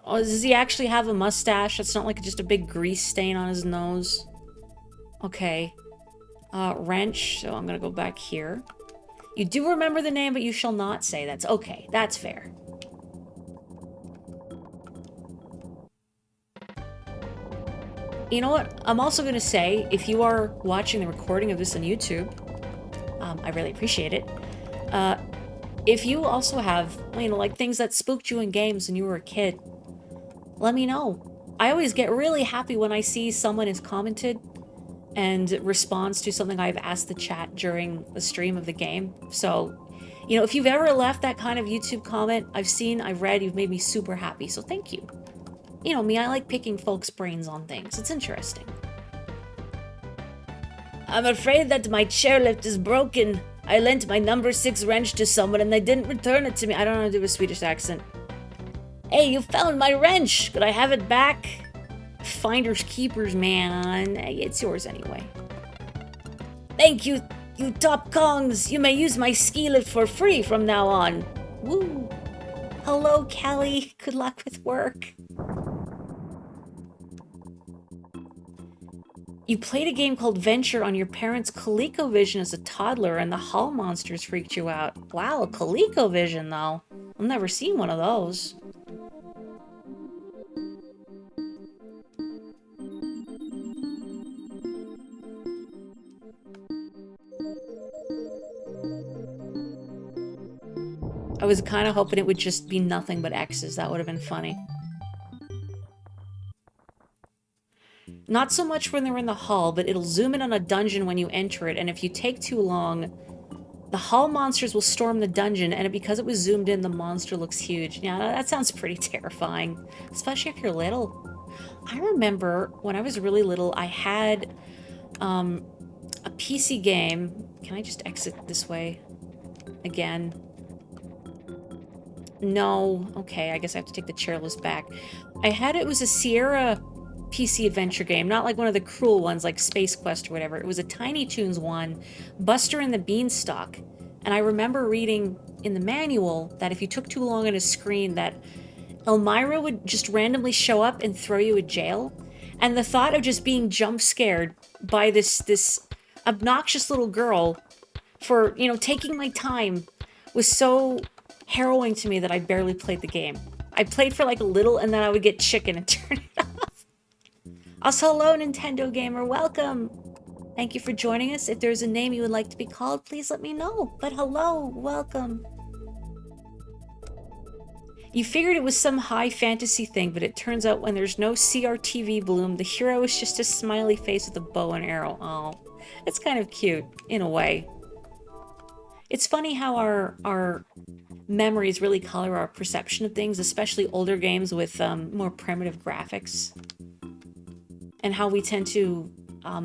Oh, does he actually have a mustache? It's not like just a big grease stain on his nose. Okay. Wrench. So I'm gonna go back here. You do remember the name, but you shall not say. That's okay. That's fair. You know what? I'm also going to say, if you are watching the recording of this on YouTube, I really appreciate it. If you also have, you know, like things that spooked you in games when you were a kid, let me know. I always get really happy when I see someone has commented and responds to something I've asked the chat during the stream of the game. So, you know, if you've ever left that kind of YouTube comment, I've read, you've made me super happy, so thank you. You know me, I like picking folks' brains on things. It's interesting. I'm afraid that my chairlift is broken. I lent my number 6 wrench to someone and they didn't return it to me. I don't know how to do a Swedish accent. Hey, you found my wrench! Could I have it back? Finders keepers, man. Hey, it's yours anyway. Thank you, you top Kongs! You may use my ski lift for free from now on. Woo! Hello, Callie. Good luck with work. You played a game called Venture on your parents' ColecoVision as a toddler, and the Hall monsters freaked you out. Wow, a ColecoVision, though. I've never seen one of those. I was kind of hoping it would just be nothing but X's. That would have been funny. Not so much when they're in the hall, but it'll zoom in on a dungeon when you enter it, and if you take too long, the hall monsters will storm the dungeon, and because it was zoomed in, the monster looks huge. Yeah, that sounds pretty terrifying, especially if you're little. I remember when I was really little, I had a PC game. Can I just exit this way again? No. Okay, I guess I have to take the chairlift back. It was a Sierra PC adventure game, not like one of the cruel ones like Space Quest or whatever. It was a Tiny Toons one, Buster and the Beanstalk. And I remember reading in the manual that if you took too long on a screen that Elmira would just randomly show up and throw you in jail. And the thought of just being jump scared by this obnoxious little girl for, you know, taking my time was so harrowing to me that I barely played the game. I played for like a little and then I would get chicken and turn it off. Also, hello, Nintendo Gamer, welcome! Thank you for joining us. If there's a name you would like to be called, please let me know. But hello, welcome. You figured it was some high fantasy thing, but it turns out when there's no CRTV bloom, the hero is just a smiley face with a bow and arrow. Oh, it's kind of cute, in a way. It's funny how our memories really color our perception of things, especially older games with more primitive graphics. And how we tend to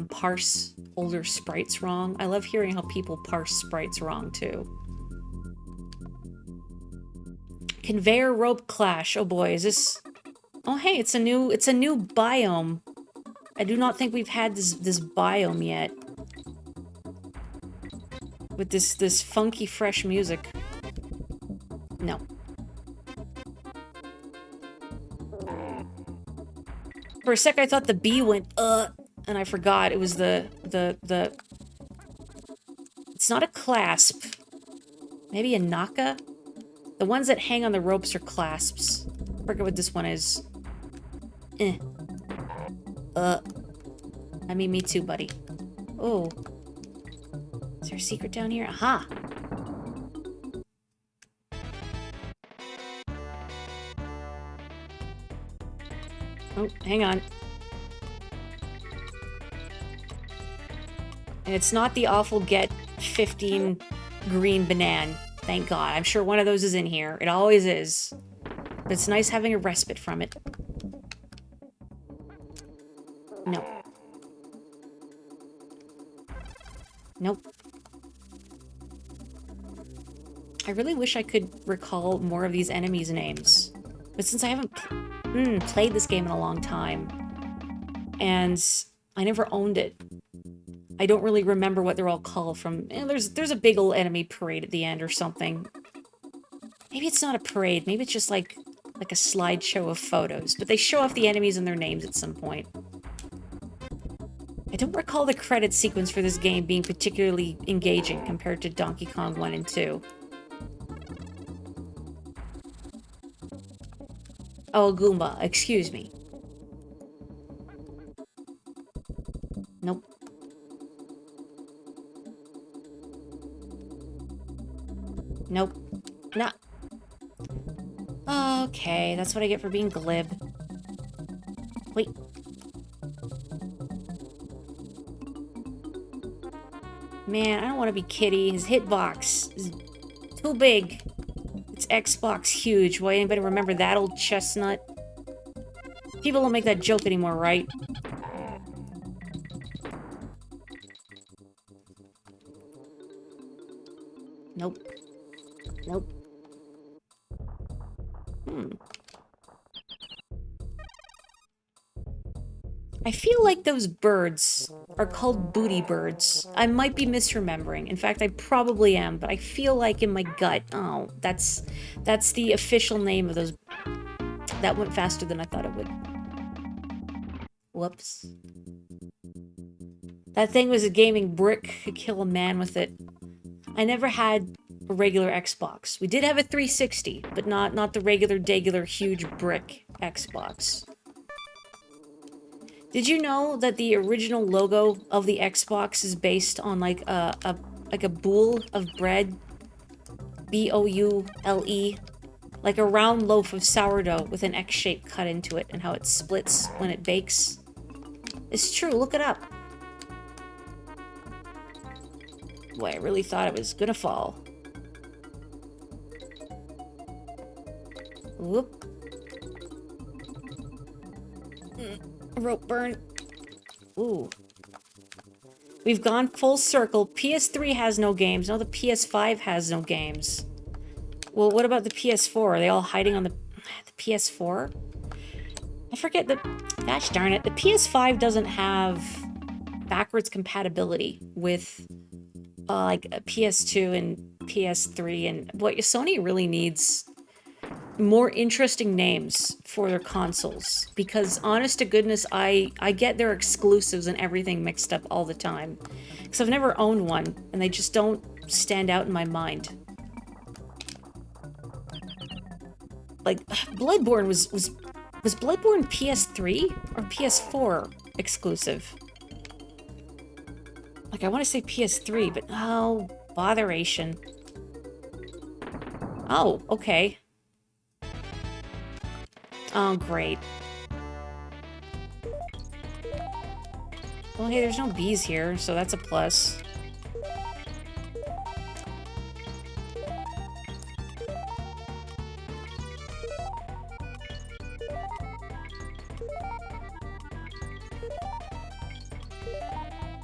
parse older sprites wrong. I love hearing how people parse sprites wrong, too. Conveyor rope clash. Oh boy, is this... Oh hey, it's a new biome. I do not think we've had this biome yet. With this funky, fresh music. No. For a sec, I thought the bee went, and I forgot it was the... It's not a clasp. Maybe a naka? The ones that hang on the ropes are clasps. I forget what this one is. I mean, me too, buddy. Oh. Is there a secret down here? Aha! Oh, hang on. And it's not the awful get 15 green banana. Thank God. I'm sure one of those is in here. It always is. But it's nice having a respite from it. No. Nope. I really wish I could recall more of these enemies' names. But since I haven't played this game in a long time, and I never owned it, I don't really remember what they're all called from. There's a big old enemy parade at the end or something. Maybe it's not a parade. Maybe it's just like a slideshow of photos. But they show off the enemies and their names at some point. I don't recall the credit sequence for this game being particularly engaging compared to Donkey Kong 1 and 2. Oh, Goomba, excuse me. Nope. Nope. Nah. Okay, that's what I get for being glib. Wait. Man, I don't want to be Kitty. His hitbox is too big. Its Xbox huge. Boy, anybody remember that old chestnut? People don't make that joke anymore, right? Nope. Nope. I feel like those birds are called booty birds. I might be misremembering. In fact, I probably am, but I feel like in my gut, oh, that's the official name of those. That went faster than I thought it would. Whoops. That thing was a gaming brick. Could kill a man with it. I never had a regular Xbox. We did have a 360, but not the regular huge brick Xbox. Did you know that the original logo of the Xbox is based on like a boule of bread? B-O-U-L-E. Like a round loaf of sourdough with an X shape cut into it and how it splits when it bakes. It's true, look it up. Boy, I really thought it was gonna fall. Whoop. Rope burn. Ooh. We've gone full circle. PS3 has no games. No, the PS5 has no games. Well, what about the PS4? Are they all hiding on the PS4? I forget the... Gosh darn it. The PS5 doesn't have backwards compatibility with like a PS2 and PS3. And what Sony really needs more interesting names for their consoles, because honest to goodness, I get their exclusives and everything mixed up all the time, because I've never owned one and they just don't stand out in my mind. Like Bloodborne was Bloodborne PS3 or PS4 exclusive? Like I want to say PS3, but oh, botheration. Oh, okay. Oh, great. Well, hey, there's no bees here, so that's a plus.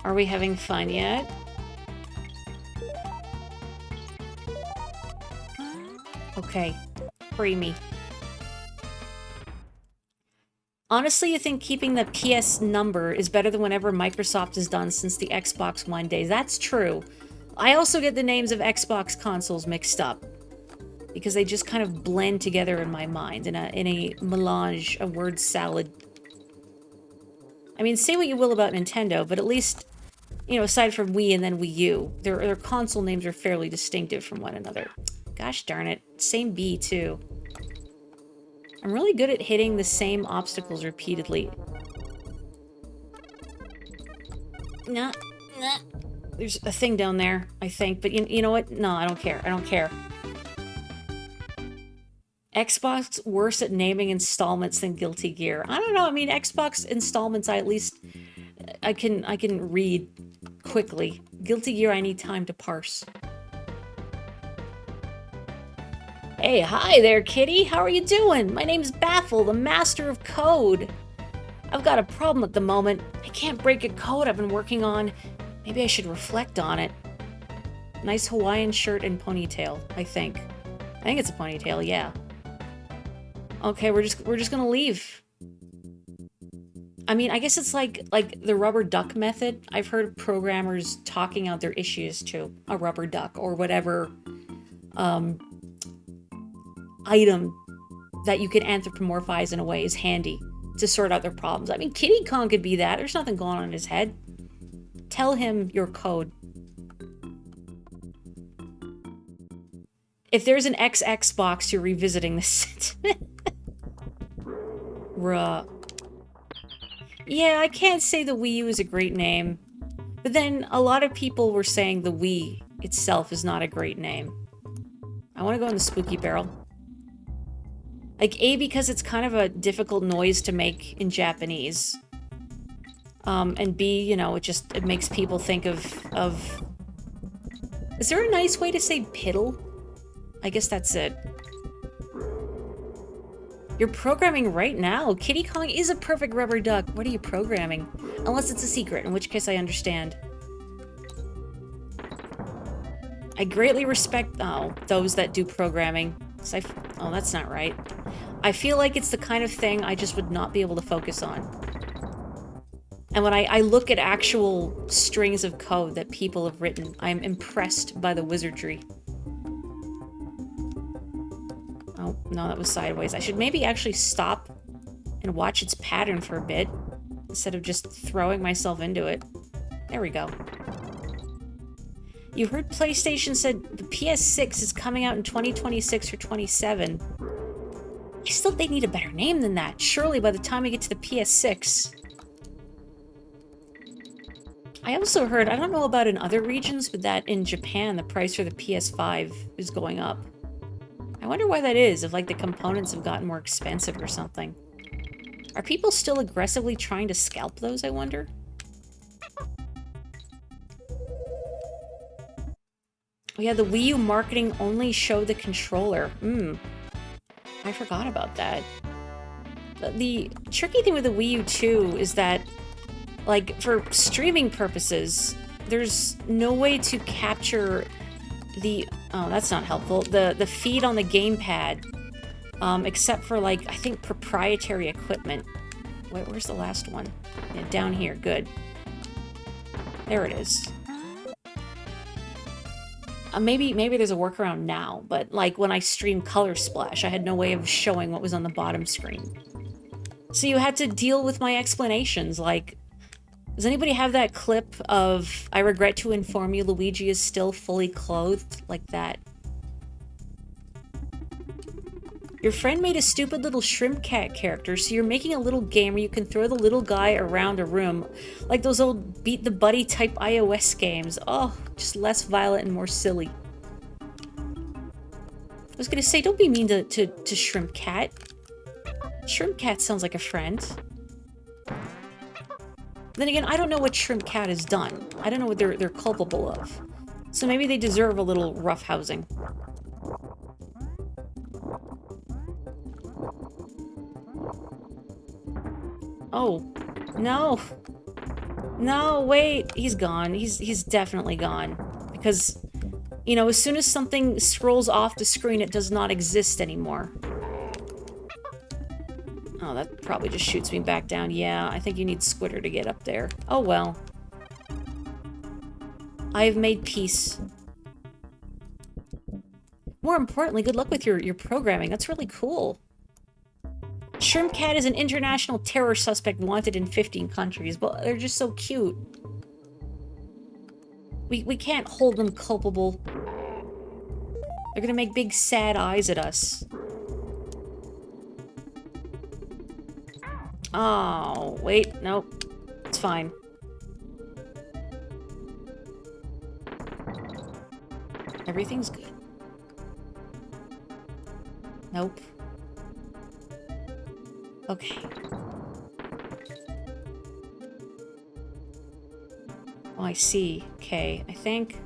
Are we having fun yet? Okay, free me. Honestly, you think keeping the PS number is better than whatever Microsoft has done since the Xbox One days. That's true. I also get the names of Xbox consoles mixed up, because they just kind of blend together in my mind in a melange, a word salad. I mean, say what you will about Nintendo, but at least, you know, aside from Wii and then Wii U, their console names are fairly distinctive from one another. Gosh darn it. Same B, too. I'm really good at hitting the same obstacles repeatedly. Nah. There's a thing down there, I think, but you know what? No, I don't care. I don't care. Xbox worse at naming installments than Guilty Gear. I don't know. I mean, Xbox installments, I can read quickly. Guilty Gear, I need time to parse. Hey, hi there, kitty. How are you doing? My name's Baffle, the master of code. I've got a problem at the moment. I can't break a code I've been working on. Maybe I should reflect on it. Nice Hawaiian shirt and ponytail, I think. I think it's a ponytail, yeah. Okay, we're just gonna leave. I mean, I guess it's like the rubber duck method. I've heard of programmers talking out their issues to a rubber duck or whatever item that you can anthropomorphize in a way is handy to sort out their problems. I mean, Kitty Kong could be that. There's nothing going on in his head. Tell him your code. If there's an Xbox, you're revisiting this sentiment. Ruh. Yeah, I can't say the Wii U is a great name. But then a lot of people were saying the Wii itself is not a great name. I want to go in the spooky barrel. Like, A, because it's kind of a difficult noise to make in Japanese. And B, you know, it makes people think of... Is there a nice way to say piddle? I guess that's it. You're programming right now. Kitty Kong is a perfect rubber duck. What are you programming? Unless it's a secret, in which case I understand. I greatly respect, those that do programming. Oh, that's not right. I feel like it's the kind of thing I just would not be able to focus on. And when I look at actual strings of code that people have written, I'm impressed by the wizardry. Oh, no, that was sideways. I should maybe actually stop and watch its pattern for a bit, instead of just throwing myself into it. There we go. You heard PlayStation said the PS6 is coming out in 2026 or 27. I still think they need a better name than that. Surely by the time we get to the PS6. I also heard, I don't know about in other regions, but that in Japan the price for the PS5 is going up. I wonder why that is, if like the components have gotten more expensive or something. Are people still aggressively trying to scalp those, I wonder? Oh yeah, the Wii U marketing only showed the controller. I forgot about that. The tricky thing with the Wii U too is that, like, for streaming purposes, there's no way to capture the... Oh, that's not helpful. The feed on the gamepad, except for, like, I think proprietary equipment. Where's the last one? Yeah, down here. Good. There it is. Maybe there's a workaround now, but, like, when I streamed Color Splash, I had no way of showing what was on the bottom screen. So you had to deal with my explanations, like... Does anybody have that clip of, I regret to inform you Luigi is still fully clothed? Like that. Your friend made a stupid little shrimp cat character, so you're making a little game where you can throw the little guy around a room. Like those old Beat the Buddy type iOS games. Oh, just less violent and more silly. I was gonna say, don't be mean to Shrimp Cat. Shrimp Cat sounds like a friend. Then again, I don't know what Shrimp Cat has done. I don't know what they're culpable of. So maybe they deserve a little roughhousing. Oh, no. No, wait. He's gone. He's definitely gone. Because, you know, as soon as something scrolls off the screen, it does not exist anymore. Oh, that probably just shoots me back down. Yeah, I think you need Squitter to get up there. Oh well. I have made peace. More importantly, good luck with your programming. That's really cool. Shrimp Cat is an international terror suspect wanted in 15 countries, but they're just so cute. We can't hold them culpable. They're gonna make big sad eyes at us. Oh, wait, nope. It's fine. Everything's good. Nope. Okay. Oh, I see. Okay, I think...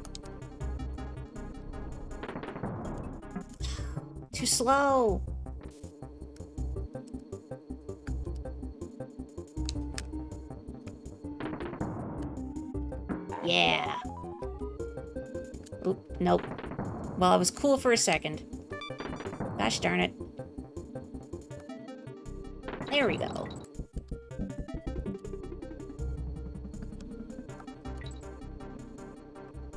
Too slow! Yeah. Oop, nope. Well, it was cool for a second. Gosh darn it. There we go.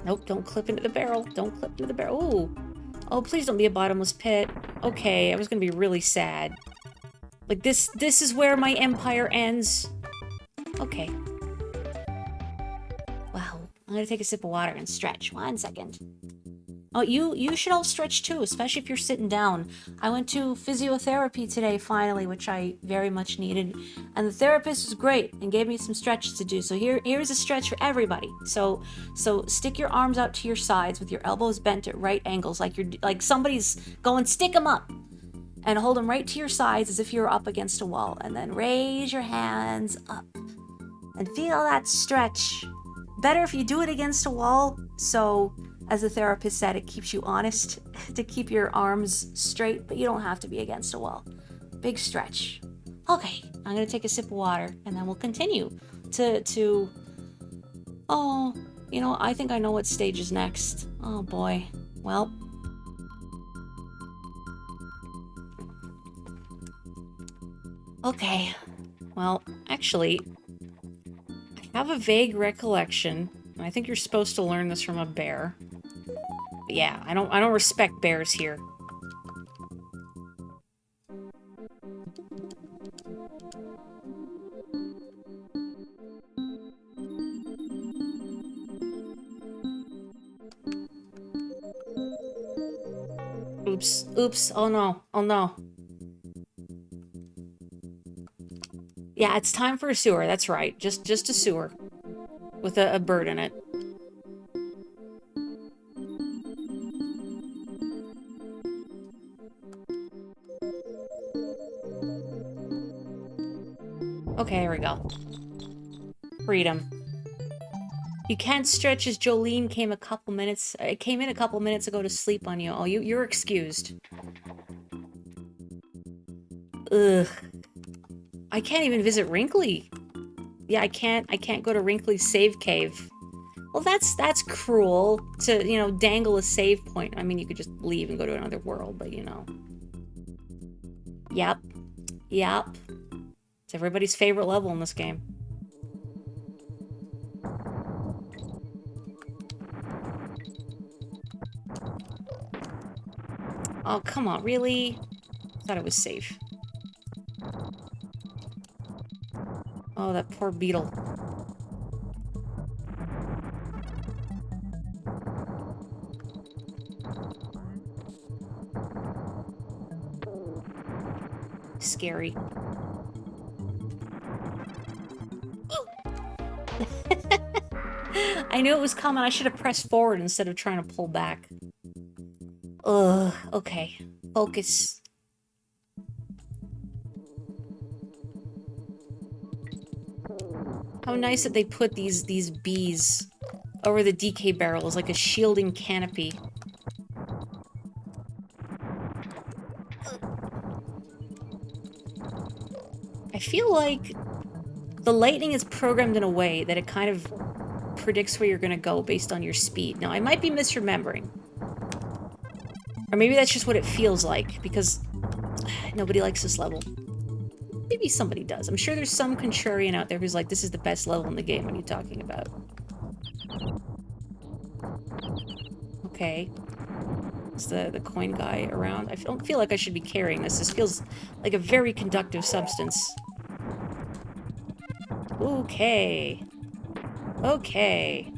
Nope, don't clip into the barrel. Don't clip into the barrel. Ooh. Oh, please don't be a bottomless pit. Okay, I was gonna be really sad. Like, this is where my empire ends. Okay. Wow. I'm gonna take a sip of water and stretch. 1 second. Oh, you should all stretch too, especially if you're sitting down. I went to physiotherapy today, finally, which I very much needed. And the therapist was great and gave me some stretches to do. So here's a stretch for everybody. So stick your arms out to your sides with your elbows bent at right angles, like somebody's going, stick them up. And hold them right to your sides as if you're up against a wall. And then raise your hands up. And feel that stretch. Better if you do it against a wall, so... As the therapist said, it keeps you honest to keep your arms straight, but you don't have to be against a wall. Big stretch. Okay, I'm gonna take a sip of water, and then we'll continue to... Oh, you know, I think I know what stage is next. Oh boy. Well... Okay. Well, actually... I have a vague recollection. I think you're supposed to learn this from a bear. But yeah, I don't respect bears here. Oops. Oops. Oh no. Oh no. Yeah, it's time for a sewer. That's right. Just a sewer. With a bird in it. Okay, here we go. Freedom. You can't stretch as Jolene came in a couple minutes ago to sleep on you. Oh, you're excused. Ugh. I can't even visit Wrinkly. Yeah, I can't go to Wrinkly's save cave. Well, that's cruel to, you know, dangle a save point. I mean, you could just leave and go to another world, but you know. Yep. Yep. It's everybody's favorite level in this game. Oh, come on, really? Thought it was safe. Oh, that poor beetle. Scary. I knew it was coming. I should have pressed forward instead of trying to pull back. Ugh, okay. Focus. How nice that they put these bees over the DK barrels like a shielding canopy. I feel like the lightning is programmed in a way that it kind of predicts where you're gonna go based on your speed. Now, I might be misremembering. Or maybe that's just what it feels like, because nobody likes this level. Maybe somebody does. I'm sure there's some contrarian out there who's like, this is the best level in the game. What are you talking about? Okay. Is the coin guy around? I don't feel like I should be carrying this. This feels like a very conductive substance. Okay. Okay.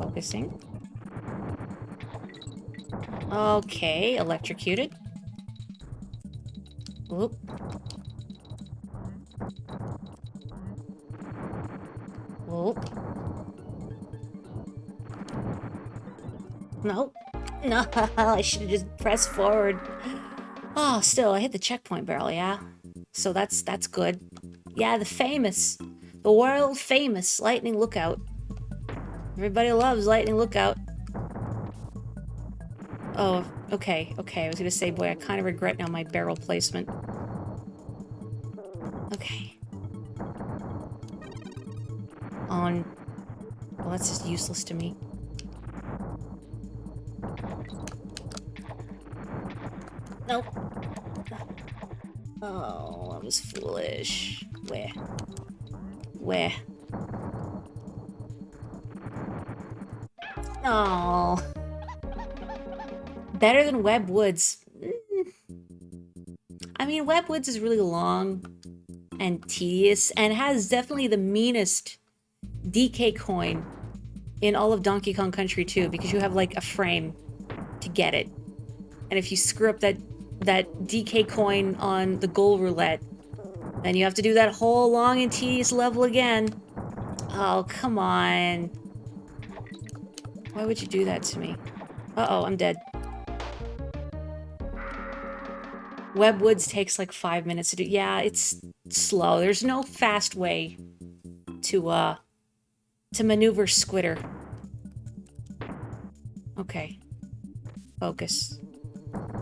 Focusing. Okay, electrocuted. Oop. Oop. No. No, I should have just pressed forward. Oh, still, I hit the checkpoint barrel, yeah? So that's good. Yeah, the world famous Lightning Lookout. Everybody loves Lightning Lookout. Oh, okay, okay. I was gonna say, boy, I kind of regret now my barrel placement. Okay. On. Well, that's just useless to me. Nope. Oh, that was foolish. Where? Where? Oh. Better than Web Woods. I mean, Web Woods is really long and tedious and has definitely the meanest DK coin in all of Donkey Kong Country 2 because you have like a frame to get it. And if you screw up that DK coin on the gold roulette, then you have to do that whole long and tedious level again. Oh, come on. Why would you do that to me? Uh-oh, I'm dead. Web Woods takes like 5 minutes to do. Yeah, it's slow. There's no fast way to maneuver Squitter. Okay. Focus.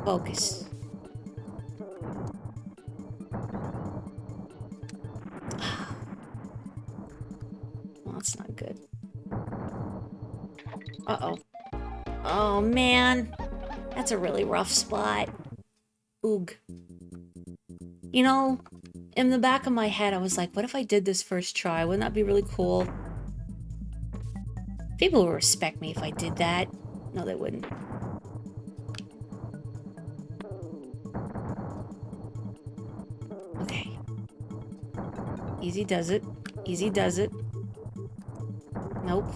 Focus. Well, that's not good. Uh-oh. Oh, man. That's a really rough spot. Oog. You know, in the back of my head, I was like, what if I did this first try? Wouldn't that be really cool? People would respect me if I did that. No, they wouldn't. Okay. Easy does it. Easy does it. Nope.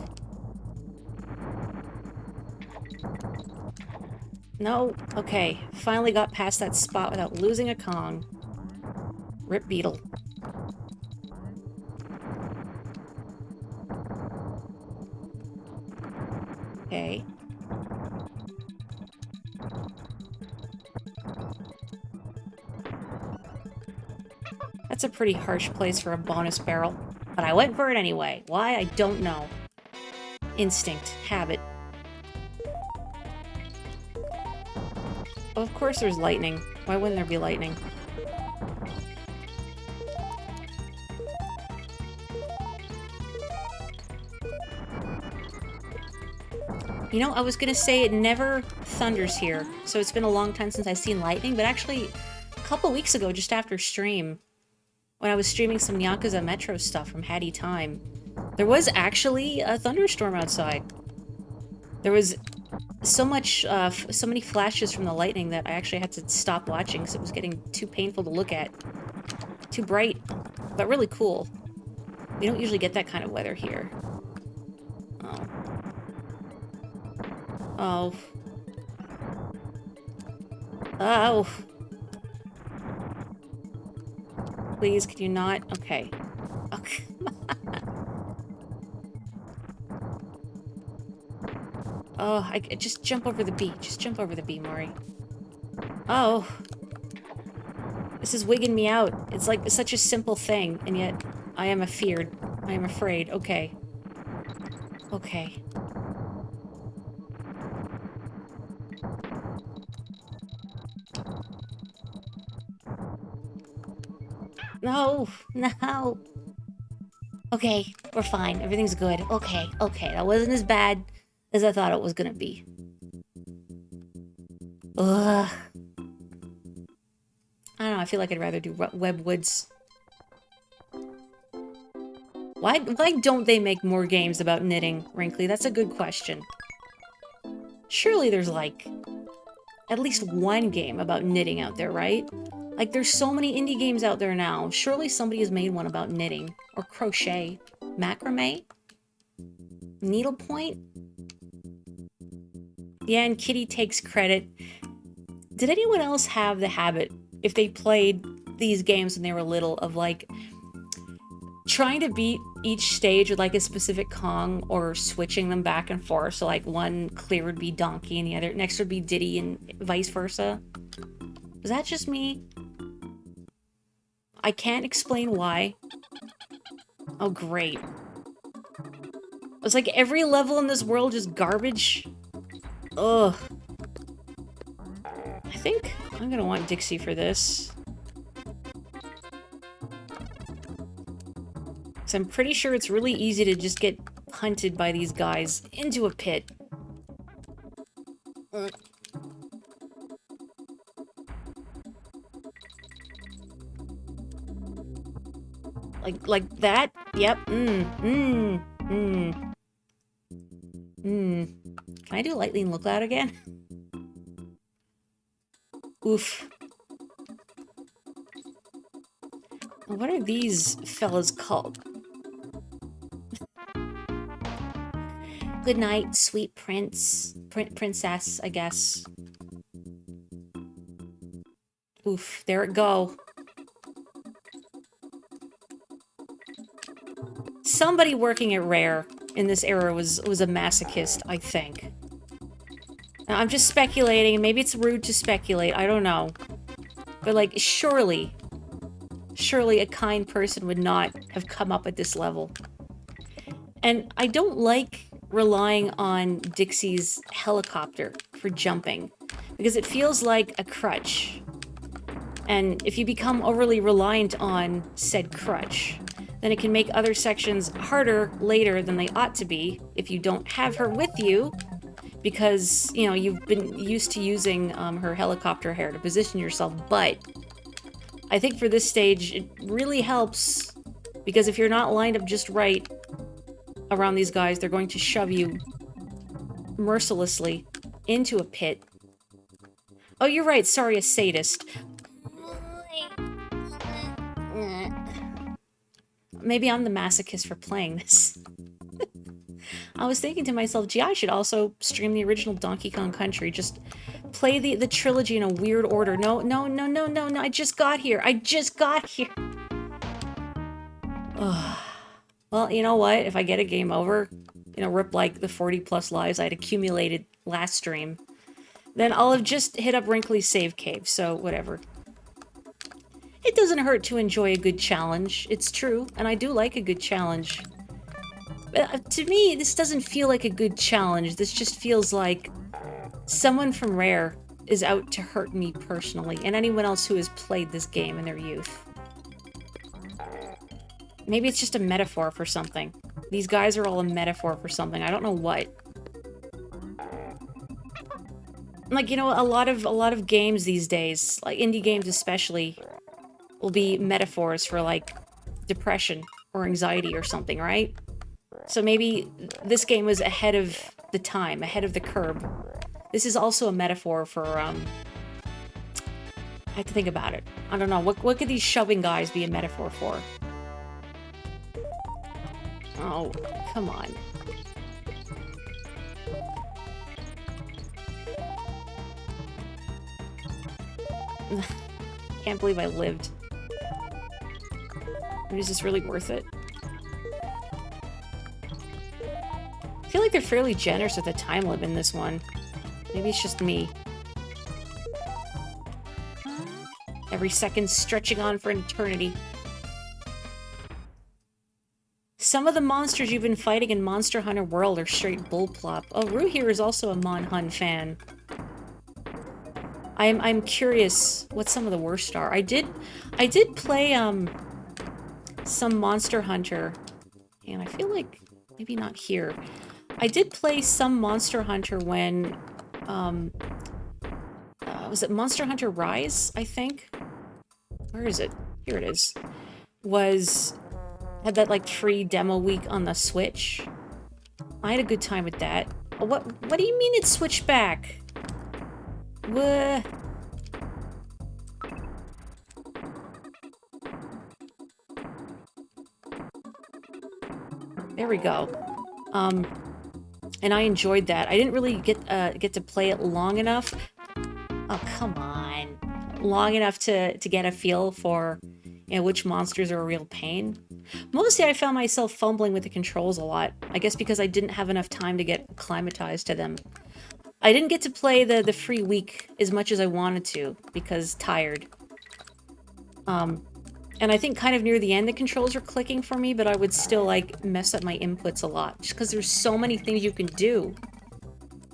No. Okay. Finally got past that spot without losing a Kong. Rip Beetle. Okay. That's a pretty harsh place for a bonus barrel. But I went for it anyway. Why? I don't know. Instinct. Habit. Of course there's lightning. Why wouldn't there be lightning? You know, I was gonna say it never thunders here, so it's been a long time since I've seen lightning, but actually, a couple weeks ago, just after stream, when I was streaming some Yakuza Metro stuff from Hattie Time, there was actually a thunderstorm outside. There was so many flashes from the lightning that I actually had to stop watching because it was getting too painful to look at. Too bright, but really cool. We don't usually get that kind of weather here. Oh. Oh. Oh. Please, can you not? Okay. Okay. Oh, I just jump over the bee. Just jump over the bee, Mari. Oh. This is wigging me out. It's like such a simple thing, and yet I am afeared. I am afraid. Okay. Okay. No! No! Okay, we're fine. Everything's good. Okay, okay. That wasn't as bad as I thought it was gonna be. Ugh. I don't know, I feel like I'd rather do Web Woods. Why don't they make more games about knitting, Wrinkly? That's a good question. Surely there's, like, at least one game about knitting out there, right? Like, there's so many indie games out there now. Surely somebody has made one about knitting. Or crochet. Macrame? Needlepoint? Yeah, and Kitty takes credit. Did anyone else have the habit, if they played these games when they were little, of, like, trying to beat each stage with, like, a specific Kong, or switching them back and forth? So, like, one clear would be Donkey, and the other next would be Diddy, and vice versa? Was that just me? I can't explain why. Oh, great. It's like every level in this world is garbage. Ugh. I think I'm gonna want Dixie for this. So I'm pretty sure it's really easy to just get hunted by these guys into a pit. Like that? Yep. Can I do Lightly and Look Loud again? Oof. What are these fellas called? Good night, sweet prince. Princess, I guess. Oof, there it go. Somebody working at Rare in this era was a masochist, I think. Now, I'm just speculating, and maybe it's rude to speculate, I don't know. But, like, surely a kind person would not have come up at this level. And I don't like relying on Dixie's helicopter for jumping, because it feels like a crutch. And if you become overly reliant on said crutch, then it can make other sections harder later than they ought to be if you don't have her with you, because, you know, you've been used to using her helicopter hair to position yourself, but I think for this stage, it really helps, because if you're not lined up just right around these guys, they're going to shove you mercilessly into a pit. Oh, you're right, sorry, a sadist. Maybe I'm the masochist for playing this. I was thinking to myself, gee, I should also stream the original Donkey Kong Country. Just play the trilogy in a weird order. No, I just got here. I just got here. Ugh. Well, you know what? If I get a game over, you know, rip like the 40+ lives I'd accumulated last stream, then I'll have just hit up Wrinkly's save cave, so whatever. It doesn't hurt to enjoy a good challenge. It's true, and I do like a good challenge. To me, this doesn't feel like a good challenge. This just feels like someone from Rare is out to hurt me personally, and anyone else who has played this game in their youth. Maybe it's just a metaphor for something. These guys are all a metaphor for something. I don't know what. Like, you know, a lot of games these days, like indie games especially, will be metaphors for, like, depression or anxiety or something, right? So maybe this game was ahead of the time, ahead of the curve. This is also a metaphor for, I have to think about it. I don't know, what could these shoving guys be a metaphor for? Oh, come on. Can't believe I lived. Is this really worth it? I feel like they're fairly generous with the time limit in this one. Maybe it's just me. Every second stretching on for an eternity. Some of the monsters you've been fighting in Monster Hunter World are straight bullplop. Oh, Rue here is also a Mon Hun fan. I'm curious what some of the worst are. I did play some Monster Hunter, and I feel like maybe not here. I did play some Monster Hunter when was it Monster Hunter Rise, I think? Where is it? Here it is. Had that like free demo week on the Switch. I had a good time with that. Oh, what do you mean it switched back? What? There we go. And I enjoyed that. I didn't really get to play it long enough. Oh, come on. Long enough to get a feel for, you know, which monsters are a real pain. Mostly I found myself fumbling with the controls a lot. I guess because I didn't have enough time to get acclimatized to them. I didn't get to play the free week as much as I wanted to, because tired. And I think kind of near the end the controls were clicking for me, but I would still, like, mess up my inputs a lot. Just because there's so many things you can do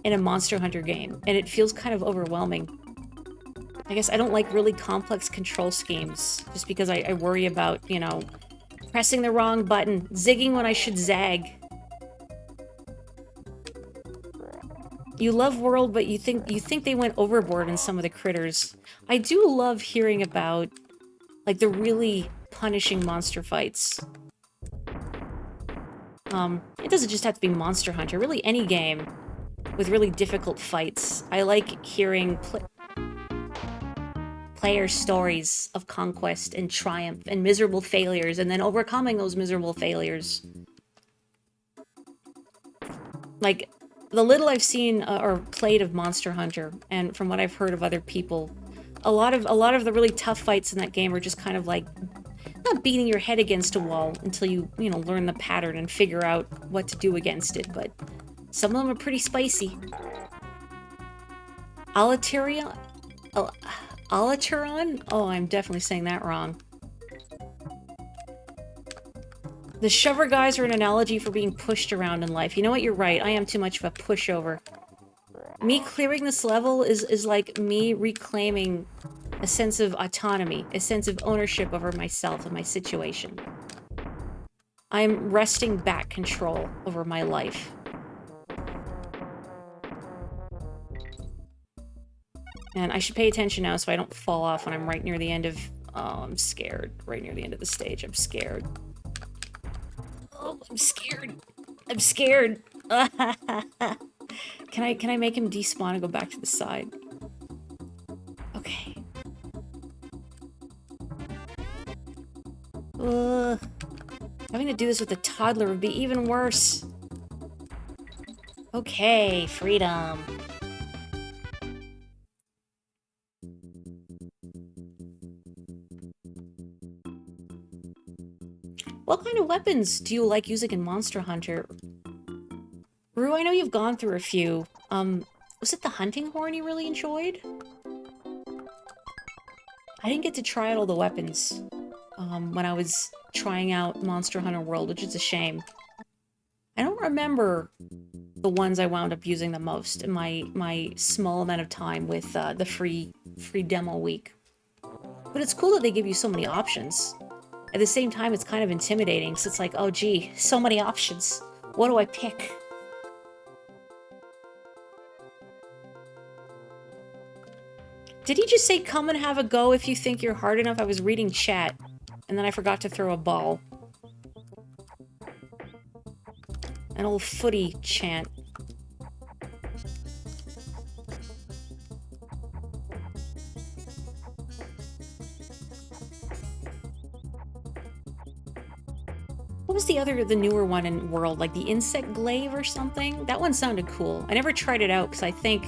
in a Monster Hunter game, and it feels kind of overwhelming. I guess I don't like really complex control schemes, just because I worry about, you know, pressing the wrong button, zigging when I should zag. You love World, but you think they went overboard in some of the critters. I do love hearing about, like, the really punishing monster fights. It doesn't just have to be Monster Hunter. Really, any game with really difficult fights. I like hearing player stories of conquest and triumph and miserable failures, and then overcoming those miserable failures. Like, the little I've seen or played of Monster Hunter, and from what I've heard of other people, a lot of the really tough fights in that game are just kind of like, not beating your head against a wall until you know, learn the pattern and figure out what to do against it, but some of them are pretty spicy. Alaterion? Alateron? Oh, I'm definitely saying that wrong. The shover guys are an analogy for being pushed around in life. You know what? You're right. I am too much of a pushover. Me clearing this level is like me reclaiming a sense of autonomy, a sense of ownership over myself and my situation. I'm wresting back control over my life. And I should pay attention now so I don't fall off when I'm right near the end of... Oh, I'm scared. Right near the end of the stage. I'm scared. Oh, I'm scared. I'm scared. Can I make him despawn and go back to the side? Okay. Ugh. Having to do this with a toddler would be even worse. Okay, freedom. What kind of weapons do you like using in Monster Hunter? Rue, I know you've gone through a few. Was it the hunting horn you really enjoyed? I didn't get to try out all the weapons when I was trying out Monster Hunter World, which is a shame. I don't remember the ones I wound up using the most in my small amount of time with the free demo week. But it's cool that they give you so many options. At the same time, it's kind of intimidating, so it's like, oh gee, so many options. What do I pick? Did he just say, come and have a go if you think you're hard enough? I was reading chat, and then I forgot to throw a ball. An old footy chant. What was the newer one in World? Like the Insect Glaive or something? That one sounded cool. I never tried it out because I think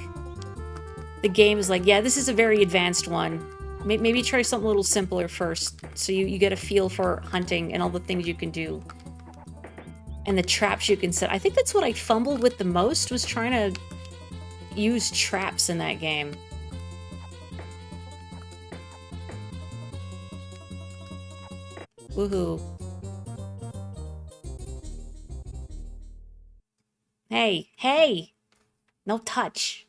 the game is like, yeah, this is a very advanced one. Maybe try something a little simpler first, so you get a feel for hunting and all the things you can do. And the traps you can set. I think that's what I fumbled with the most, was trying to use traps in that game. Woohoo. Hey, hey! No touch.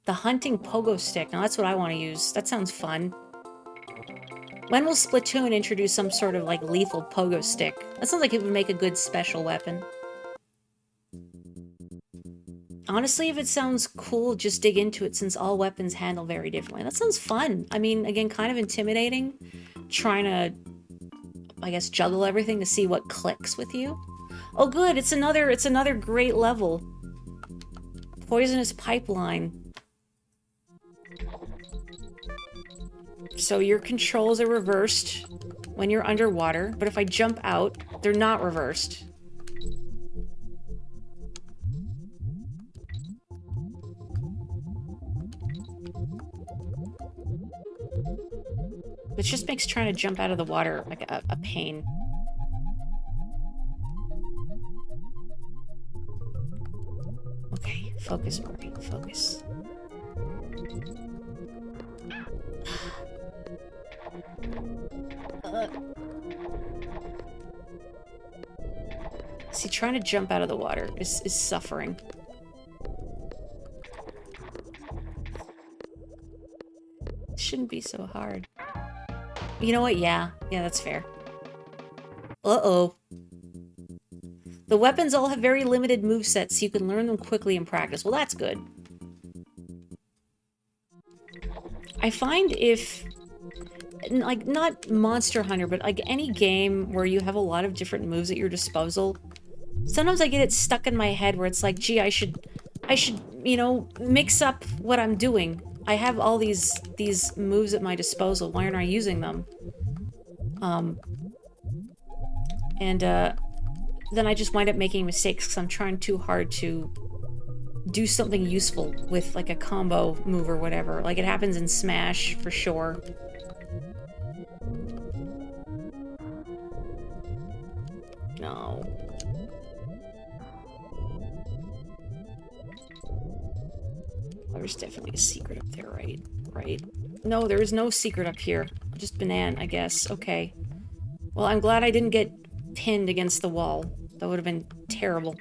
The hunting pogo stick. Now that's what I want to use. That sounds fun. When will Splatoon introduce some sort of, like, lethal pogo stick? That sounds like it would make a good special weapon. Honestly, if it sounds cool, just dig into it, since all weapons handle very differently. That sounds fun. I mean, again, kind of intimidating. Trying to, I guess, juggle everything to see what clicks with you. Oh good, it's another great level. Poisonous pipeline. So your controls are reversed when you're underwater, but if I jump out, they're not reversed. Which just makes trying to jump out of the water like a pain. Okay, focus, Murray, focus. See, trying to jump out of the water is suffering. It shouldn't be so hard. You know what? Yeah, that's fair. Uh-oh. The weapons all have very limited movesets, so you can learn them quickly in practice. Well, that's good. I find if... like, not Monster Hunter, but like any game where you have a lot of different moves at your disposal, sometimes I get it stuck in my head where it's like, gee, I should, you know, mix up what I'm doing. I have all these moves at my disposal. Why aren't I using them? Then I just wind up making mistakes because I'm trying too hard to do something useful with, like, a combo move or whatever. Like, it happens in Smash, for sure. No. There's definitely a secret up there, right? Right? No, there is no secret up here. Just banana, I guess. Okay. Well, I'm glad I didn't get pinned against the wall. That would have been terrible.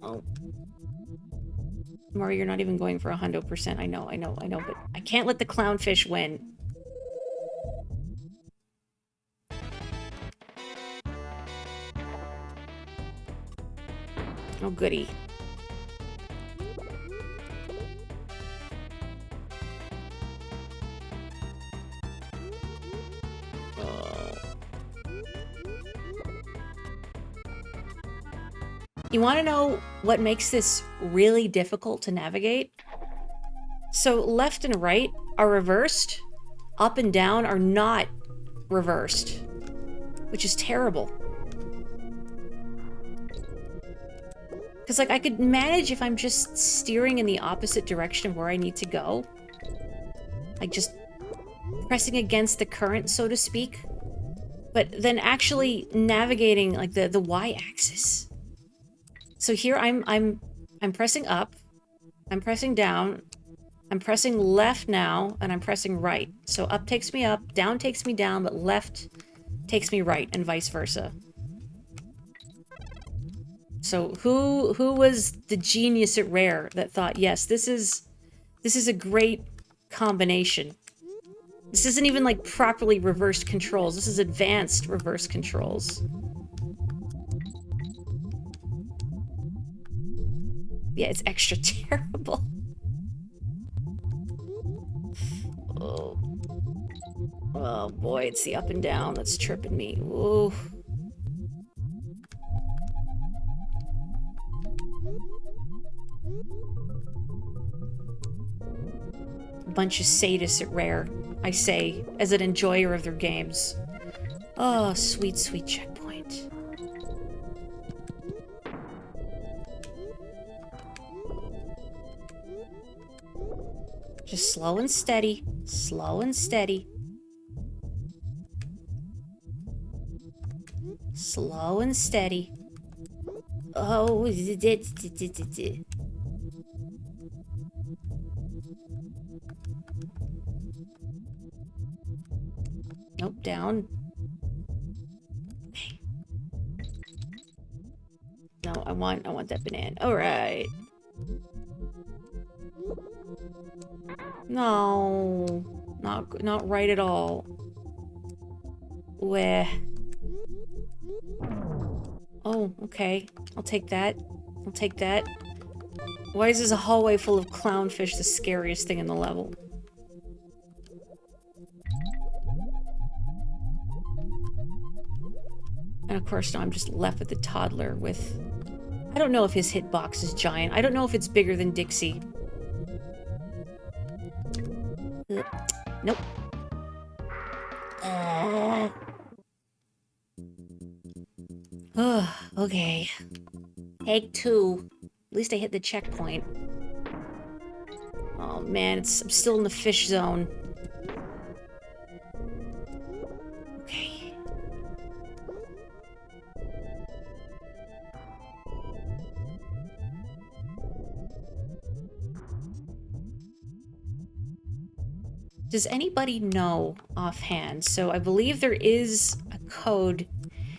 Oh. Mario, you're not even going for 100%. I know, but I can't let the clownfish win. Oh, goody. You want to know what makes this really difficult to navigate? So left and right are reversed. Up and down are not reversed, which is terrible. Because, like, I could manage if I'm just steering in the opposite direction of where I need to go. Like, just pressing against the current, so to speak. But then actually navigating, like, the y-axis. So here I'm pressing up. I'm pressing down. I'm pressing left now, and I'm pressing right. So up takes me up, down takes me down, but left takes me right, and vice versa. So who was the genius at Rare that thought, yes, this is a great combination. This isn't even like properly reversed controls. This is advanced reverse controls. Yeah, it's extra terrible. Oh boy, it's the up and down that's tripping me. Ooh. A bunch of sadists at Rare, I say, as an enjoyer of their games. Oh, sweet, sweet checkpoint. Just slow and steady. Slow and steady. Slow and steady. Oh, nope, down. Okay. No, I want that banana. All right. No, not right at all. Where? Oh, okay. I'll take that. I'll take that. Why is this a hallway full of clownfish the scariest thing in the level? And of course, now I'm just left with the toddler with... I don't know if his hitbox is giant. I don't know if it's bigger than Dixie. Nope. Okay. Take 2. At least I hit the checkpoint. Oh man, I'm still in the fish zone. Okay. Does anybody know offhand? So I believe there is a code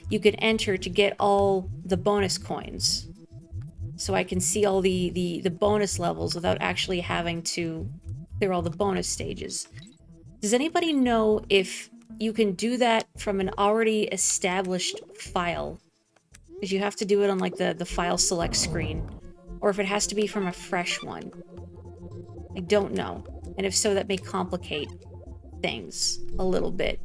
you could enter to get all the bonus coins. So I can see all the bonus levels without actually having to clear all the bonus stages. Does anybody know if you can do that from an already established file? Because you have to do it on like the file select screen. Or if it has to be from a fresh one. I don't know. And if so, that may complicate things a little bit.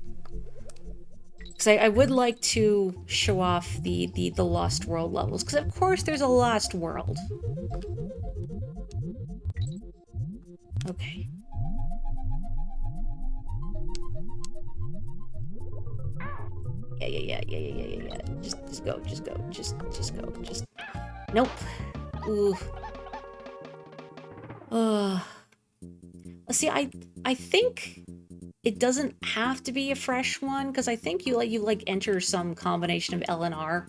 Because I would like to show off the Lost World levels. Because of course there's a Lost World. Okay. Yeah. Just go. Nope. Ooh. See, I think it doesn't have to be a fresh one, because I think you enter some combination of L and R,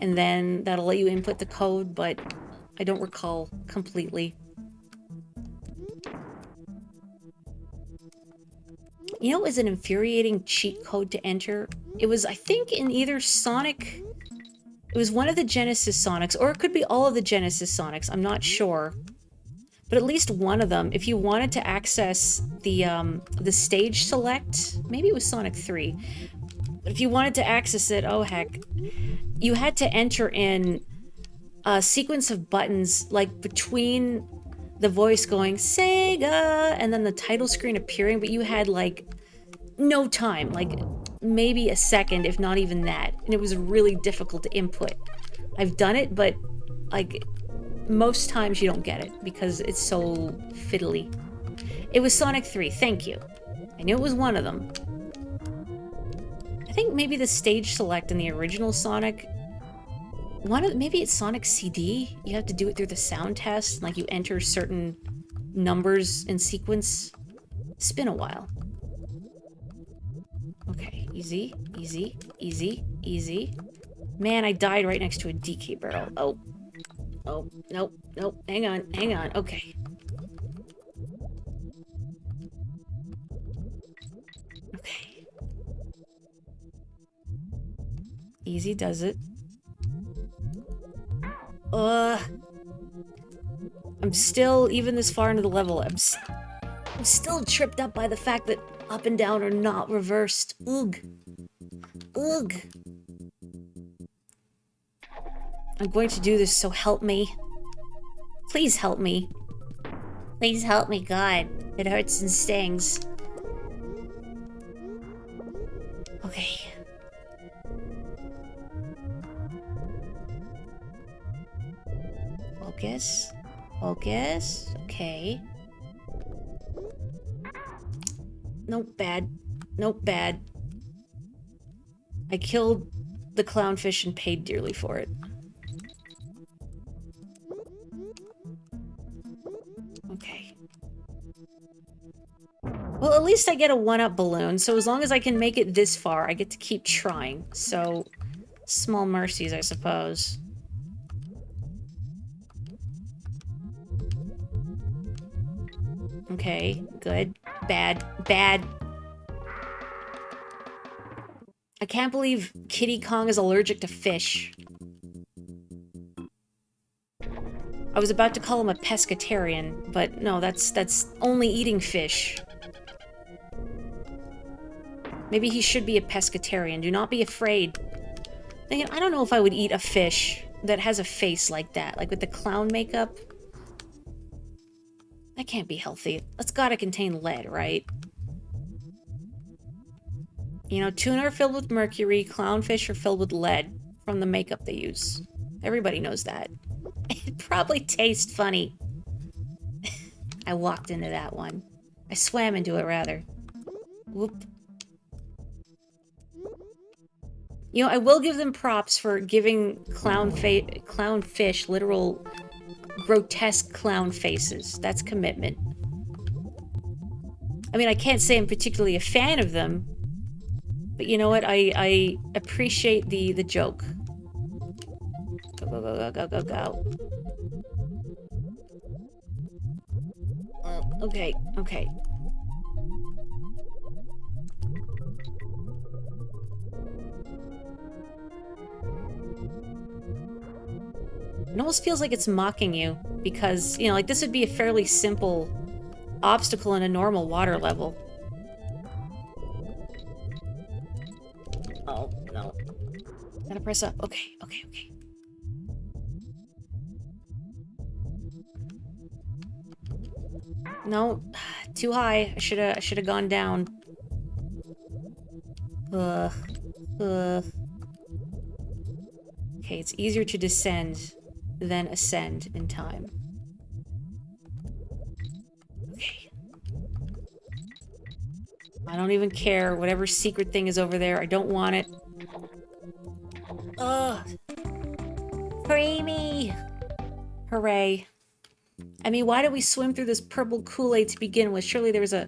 and then that'll let you input the code, but I don't recall completely. You know what was an infuriating cheat code to enter? It was, I think, in either Sonic... It was one of the Genesis Sonics, or it could be all of the Genesis Sonics, I'm not sure. But at least one of them, if you wanted to access the stage select, maybe it was Sonic 3, but if you wanted to access it, oh heck, you had to enter in a sequence of buttons, like between the voice going, Sega, and then the title screen appearing, but you had like no time, like maybe a second, if not even that, and it was really difficult to input. I've done it, but like, most times you don't get it because it's so fiddly. It was Sonic 3, thank you. I knew it was one of them. I think maybe the stage select in the original Sonic, maybe it's Sonic CD? You have to do it through the sound test, like you enter certain numbers in sequence. It's been a while. Okay, easy, easy, easy, easy. Man, I died right next to a DK barrel. Oh. Oh, nope, nope. Hang on, hang on. Okay. Okay. Easy does it. I'm still, even this far into the level, I'm still tripped up by the fact that up and down are not reversed. Ugh. Ugh. I'm going to do this, so help me. Please help me. Please help me, God. It hurts and stings. Okay. Focus. Focus. Okay. Nope, bad. Nope, bad. I killed the clownfish and paid dearly for it. Okay. Well, at least I get a 1-up balloon, so as long as I can make it this far, I get to keep trying. So, small mercies, I suppose. Okay, good. Bad. Bad. I can't believe Kitty Kong is allergic to fish. I was about to call him a pescatarian, but no, that's only eating fish. Maybe he should be a pescatarian. Do not be afraid. I don't know if I would eat a fish that has a face like that, like with the clown makeup. That can't be healthy. That's gotta contain lead, right? You know, tuna are filled with mercury, clownfish are filled with lead from the makeup they use. Everybody knows that. It probably tastes funny. I walked into that one. I swam into it, rather. Whoop. You know, I will give them props for giving clownfish literal grotesque clown faces. That's commitment. I mean, I can't say I'm particularly a fan of them, but you know what? I appreciate the joke. Go, go, go, go, go, go, go. Okay, okay. It almost feels like it's mocking you, because, you know, like, this would be a fairly simple obstacle in a normal water level. Oh, no. Gotta press up. Okay, okay, okay. No, too high. I should've gone down. Ugh. Ugh. Okay, it's easier to descend than ascend in time. Okay. I don't even care. Whatever secret thing is over there, I don't want it. Ugh. Creamy! Hooray. I mean, why did we swim through this purple Kool-Aid to begin with? Surely there was a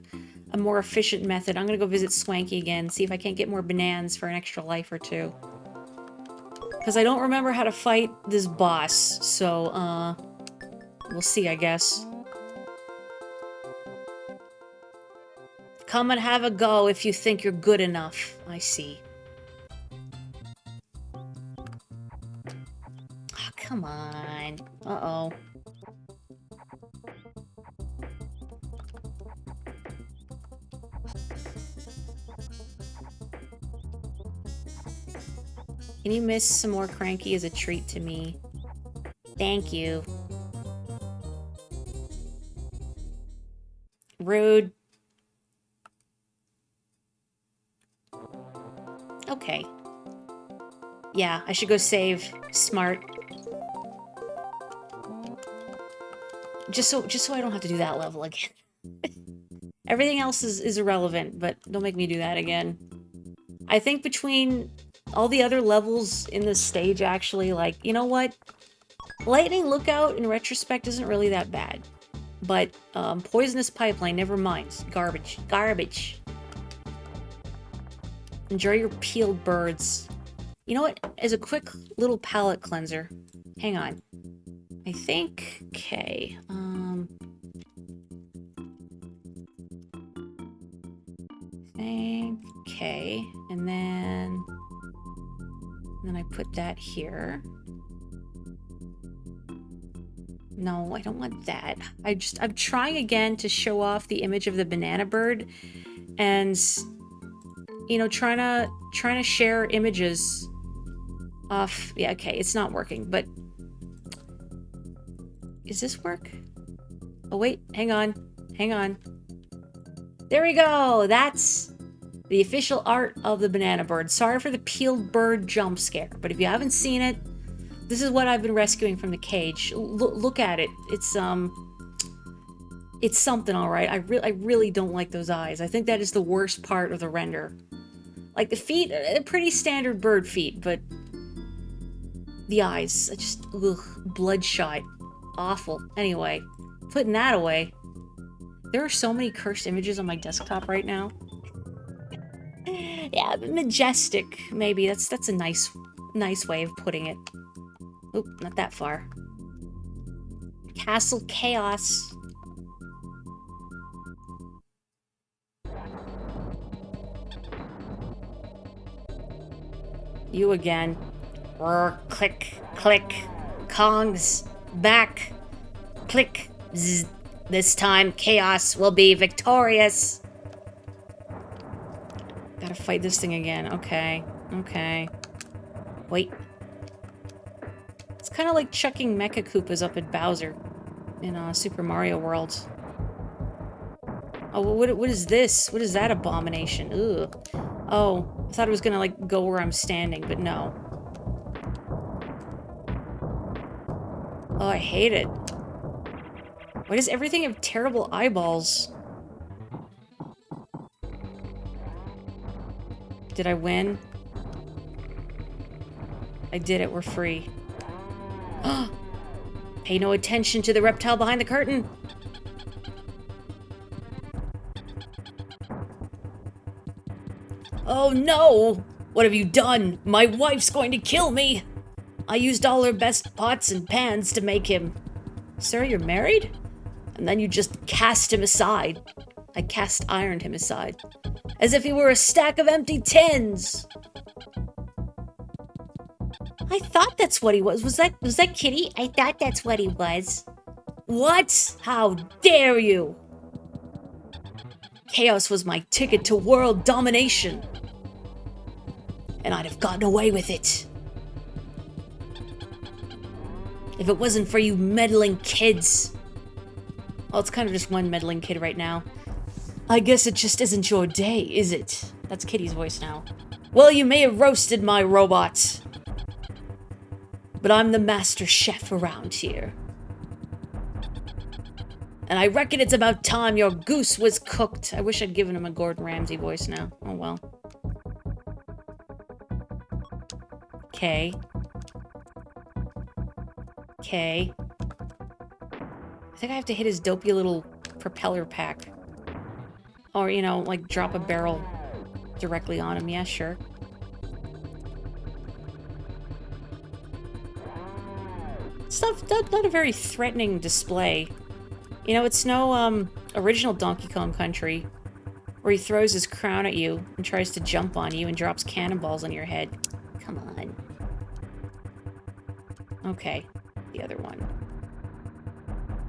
more efficient method. I'm gonna go visit Swanky again, see if I can't get more bananas for an extra life or two. Because I don't remember how to fight this boss, so, we'll see, I guess. Come and have a go if you think you're good enough. I see. Oh, come on. Uh-oh. Can you miss some more Cranky as a treat to me? Thank you. Rude. Okay. Yeah, I should go save. Smart. just so I don't have to do that level again. Everything else is irrelevant, but don't make me do that again. I think between all the other levels in this stage, actually, like, you know what? Lightning Lookout, in retrospect, isn't really that bad. But, Poisonous Pipeline, never mind. Garbage. Garbage. Enjoy your peeled birds. You know what? As a quick little palate cleanser. Hang on. I think... Okay. Okay. And then I put that here. No, I don't want that. I'm trying again to show off the image of the banana bird. And... You know, trying to share images off... Yeah, okay, it's not working, but... Does this work? Oh, wait, hang on. Hang on. There we go! That's the official art of the banana bird. Sorry for the peeled bird jump scare, but if you haven't seen it, this is what I've been rescuing from the cage. Look at it. It's something, alright. I really don't like those eyes. I think that is the worst part of the render. Like, the feet, pretty standard bird feet, but the eyes, just, ugh, bloodshot. Awful. Anyway, putting that away. There are so many cursed images on my desktop right now. Yeah, majestic, maybe. That's a nice way of putting it. Oop, not that far. Castle Chaos. You again. Click, click. Kongs. Back. Click. Zzz. This time, Chaos will be victorious. Gotta fight this thing again. Okay. Okay. Wait. It's kind of like chucking Mecha Koopas up at Bowser in Super Mario World. Oh, what is this? What is that abomination? Ugh. Oh, I thought it was gonna, like, go where I'm standing, but no. Oh, I hate it. Why does everything have terrible eyeballs? Did I win? I did it, we're free. Pay no attention to the reptile behind the curtain. Oh no! What have you done? My wife's going to kill me! I used all her best pots and pans to make him. Sir, you're married? And then you just cast him aside. I cast ironed him aside. As if he were a stack of empty tins! I thought that's what he was. Was that Kitty? I thought that's what he was. What? How dare you? Chaos was my ticket to world domination. And I'd have gotten away with it. If it wasn't for you meddling kids. Well, it's kind of just one meddling kid right now. I guess it just isn't your day, is it? That's Kitty's voice now. Well, you may have roasted my robot. But I'm the master chef around here. And I reckon it's about time your goose was cooked. I wish I'd given him a Gordon Ramsay voice now. Oh well. Okay. Okay. I think I have to hit his dopey little propeller pack. Or, you know, like drop a barrel directly on him. Yeah, sure. It's not a very threatening display. You know, it's no, original Donkey Kong Country, where he throws his crown at you and tries to jump on you and drops cannonballs on your head. Come on. Okay, the other one.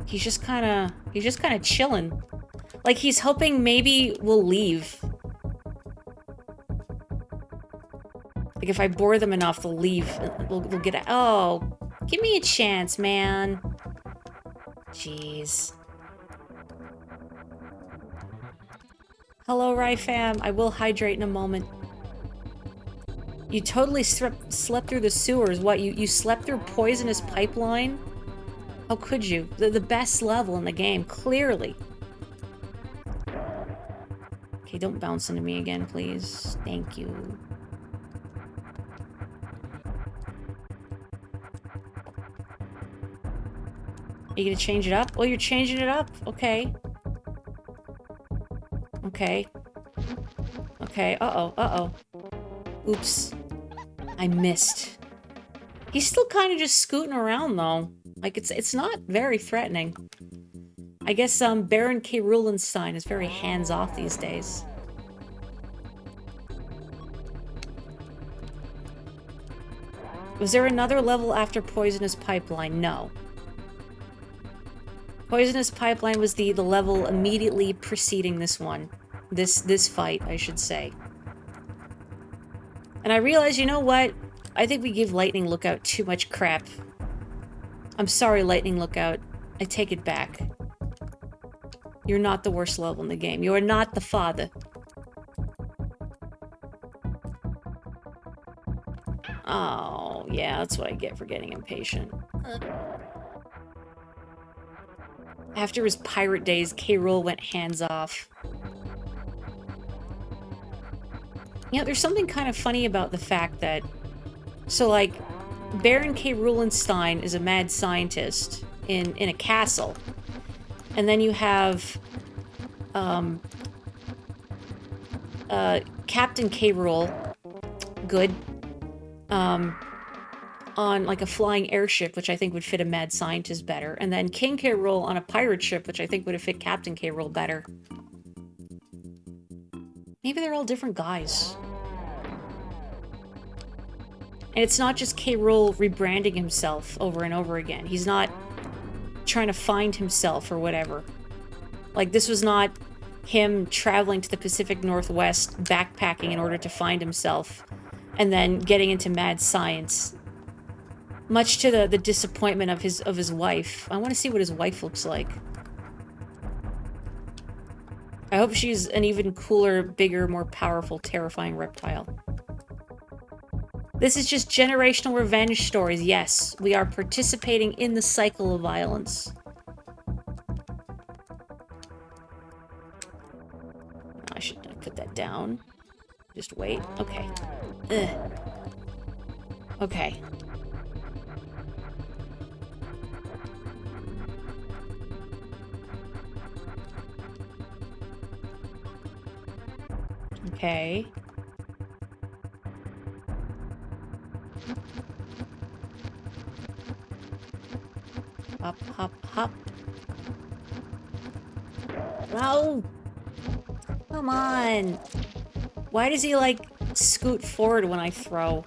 He's just kinda chilling. Like, he's hoping maybe we'll leave. Like, if I bore them enough, they'll leave. We'll get out. Oh, give me a chance, man. Jeez. Hello, Ryfam. I will hydrate in a moment. You totally slept through the sewers. What, you slept through Poisonous Pipeline? How could you? The best level in the game, clearly. Okay, don't bounce into me again, please. Thank you. Are you gonna change it up? Oh, you're changing it up? Okay. Okay. Okay, uh-oh, uh-oh. Oops. I missed. He's still kind of just scooting around, though. Like, it's not very threatening. I guess, Baron K. Rulenstein is very hands-off these days. Was there another level after Poisonous Pipeline? No. Poisonous Pipeline was the level immediately preceding this one. This fight, I should say. And I realized, you know what? I think we give Lightning Lookout too much crap. I'm sorry, Lightning Lookout. I take it back. You're not the worst level in the game. You are not the father. Oh, yeah, that's what I get for getting impatient. After his pirate days, K. Rool went hands-off. You know, there's something kind of funny about the fact that... So, like, Baron K. Rulenstein is a mad scientist in a castle. And then you have... Captain K. Rool, good, on, like, a flying airship, which I think would fit a mad scientist better. And then King K. Rool on a pirate ship, which I think would have fit Captain K. Rool better. Maybe they're all different guys. And it's not just K. Rool rebranding himself over and over again. He's not trying to find himself or whatever. Like, this was not him traveling to the Pacific Northwest, backpacking in order to find himself, and then getting into mad science. Much to the disappointment of his wife. I want to see what his wife looks like. I hope she's an even cooler, bigger, more powerful, terrifying reptile. This is just generational revenge stories. Yes, we are participating in the cycle of violence. I should put that down. Just wait. Okay. Ugh. Okay. Okay. Hop, hop, hop. No! Come on! Why does he, like, scoot forward when I throw?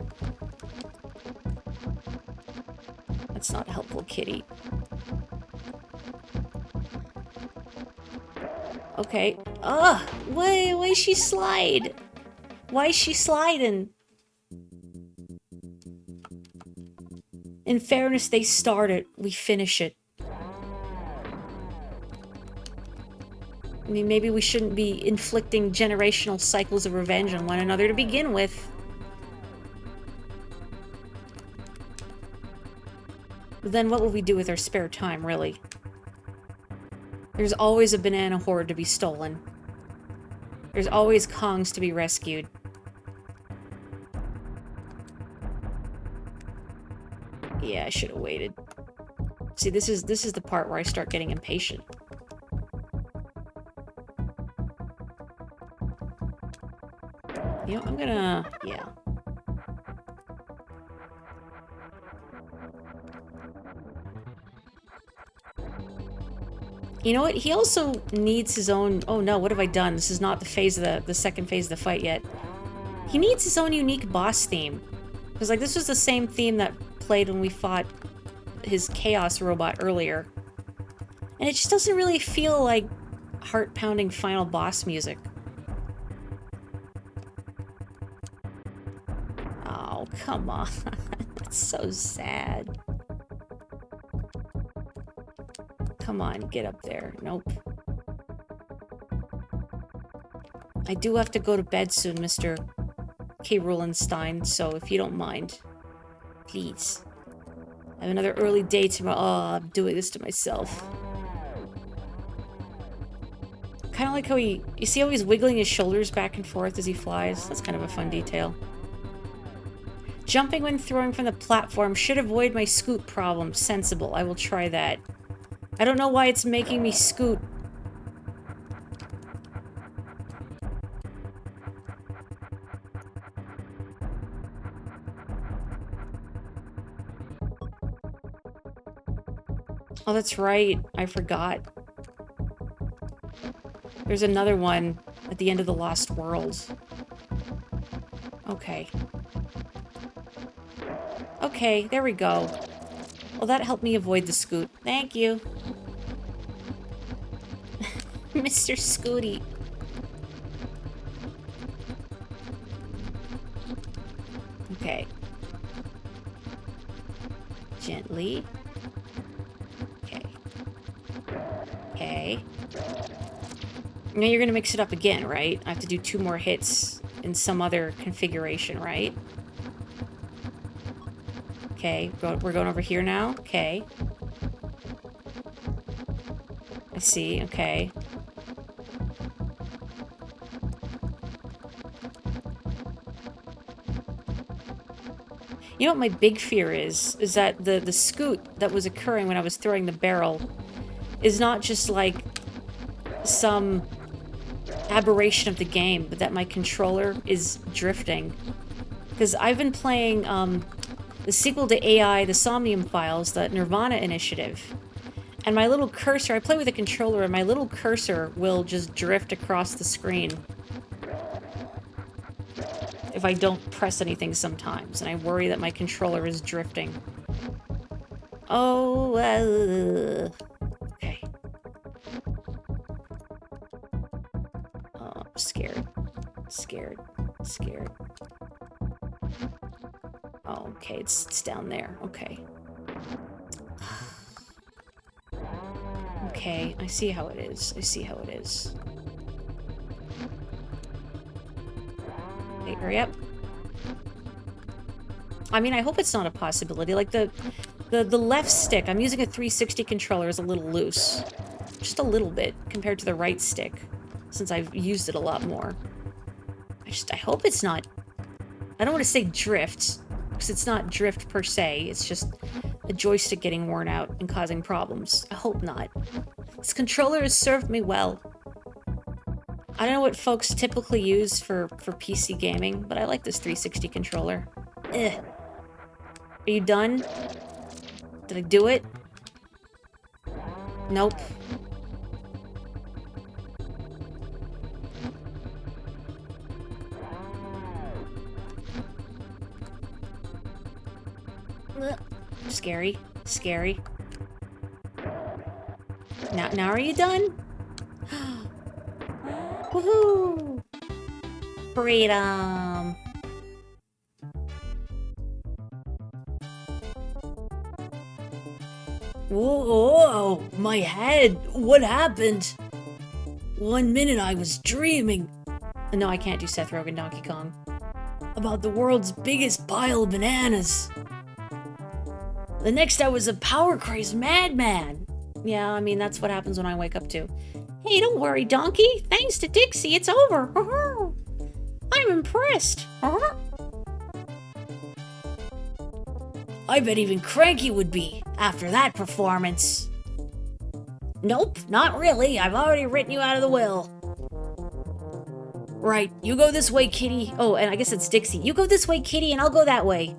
That's not helpful, kitty. Okay. Ugh! Why is she slide? Why is she sliding? In fairness, they start it. We finish it. I mean, maybe we shouldn't be inflicting generational cycles of revenge on one another to begin with. But then what will we do with our spare time, really? There's always a banana horde to be stolen. There's always Kongs to be rescued. Yeah, I should have waited. See, this is the part where I start getting impatient. You know, I'm gonna... yeah. You know what? He also needs his own... oh no, what have I done? This is not the phase of the second phase of the fight yet. He needs his own unique boss theme. Because, like, this was the same theme that played when we fought his Chaos Robot earlier. And it just doesn't really feel like heart-pounding final boss music. Oh, come on. That's so sad. Come on, get up there. Nope. I do have to go to bed soon, Mr. K. Rulenstein, so if you don't mind, please. I have another early day tomorrow. Oh, I'm doing this to myself. Kind of like how you see how he's wiggling his shoulders back and forth as he flies? That's kind of a fun detail. Jumping when throwing from the platform should avoid my scoot problem. Sensible. I will try that. I don't know why it's making me scoot. Oh, that's right. I forgot. There's another one at the end of the Lost World. Okay. Okay, there we go. Well, that helped me avoid the scoot. Thank you. Mr. Scooty. Okay. Gently. Okay. Okay. Now you're gonna mix it up again, right? I have to do 2 more hits in some other configuration, right? Okay, we're going over here now. Okay. I see, okay. You know what my big fear is that the scoot that was occurring when I was throwing the barrel is not just like some aberration of the game, but that my controller is drifting. Because I've been playing the sequel to AI, the Somnium Files, the Nirvana initiative, and my little cursor, I play with a controller, and my little cursor will just drift across the screen if I don't press anything sometimes, and I worry that my controller is drifting. Oh, okay. Oh, I'm scared. Scared. Scared. Oh, okay, it's down there. Okay. Okay, I see how it is. I see how it is. Okay, hurry up. I mean, I hope it's not a possibility. Like, the left stick, I'm using a 360 controller, is a little loose. Just a little bit, compared to the right stick, since I've used it a lot more. I hope it's not... I don't want to say drift, because it's not drift per se, it's just a joystick getting worn out and causing problems. I hope not. This controller has served me well. I don't know what folks typically use for PC gaming, but I like this 360 controller. Ugh. Are you done? Did I do it? Nope. Ugh. Scary. Scary. Now are you done? Woohoo! Freedom! Whoa, my head! What happened? 1 minute I was dreaming. No, I can't do Seth Rogen Donkey Kong. About the world's biggest pile of bananas. The next I was a power-crazed madman. Yeah, I mean, that's what happens when I wake up too. Hey, don't worry, Donkey. Thanks to Dixie, it's over. I'm impressed. I bet even Cranky would be, after that performance. Nope, not really. I've already written you out of the will. Right, you go this way, Kitty. Oh, and I guess it's Dixie. You go this way, Kitty, and I'll go that way.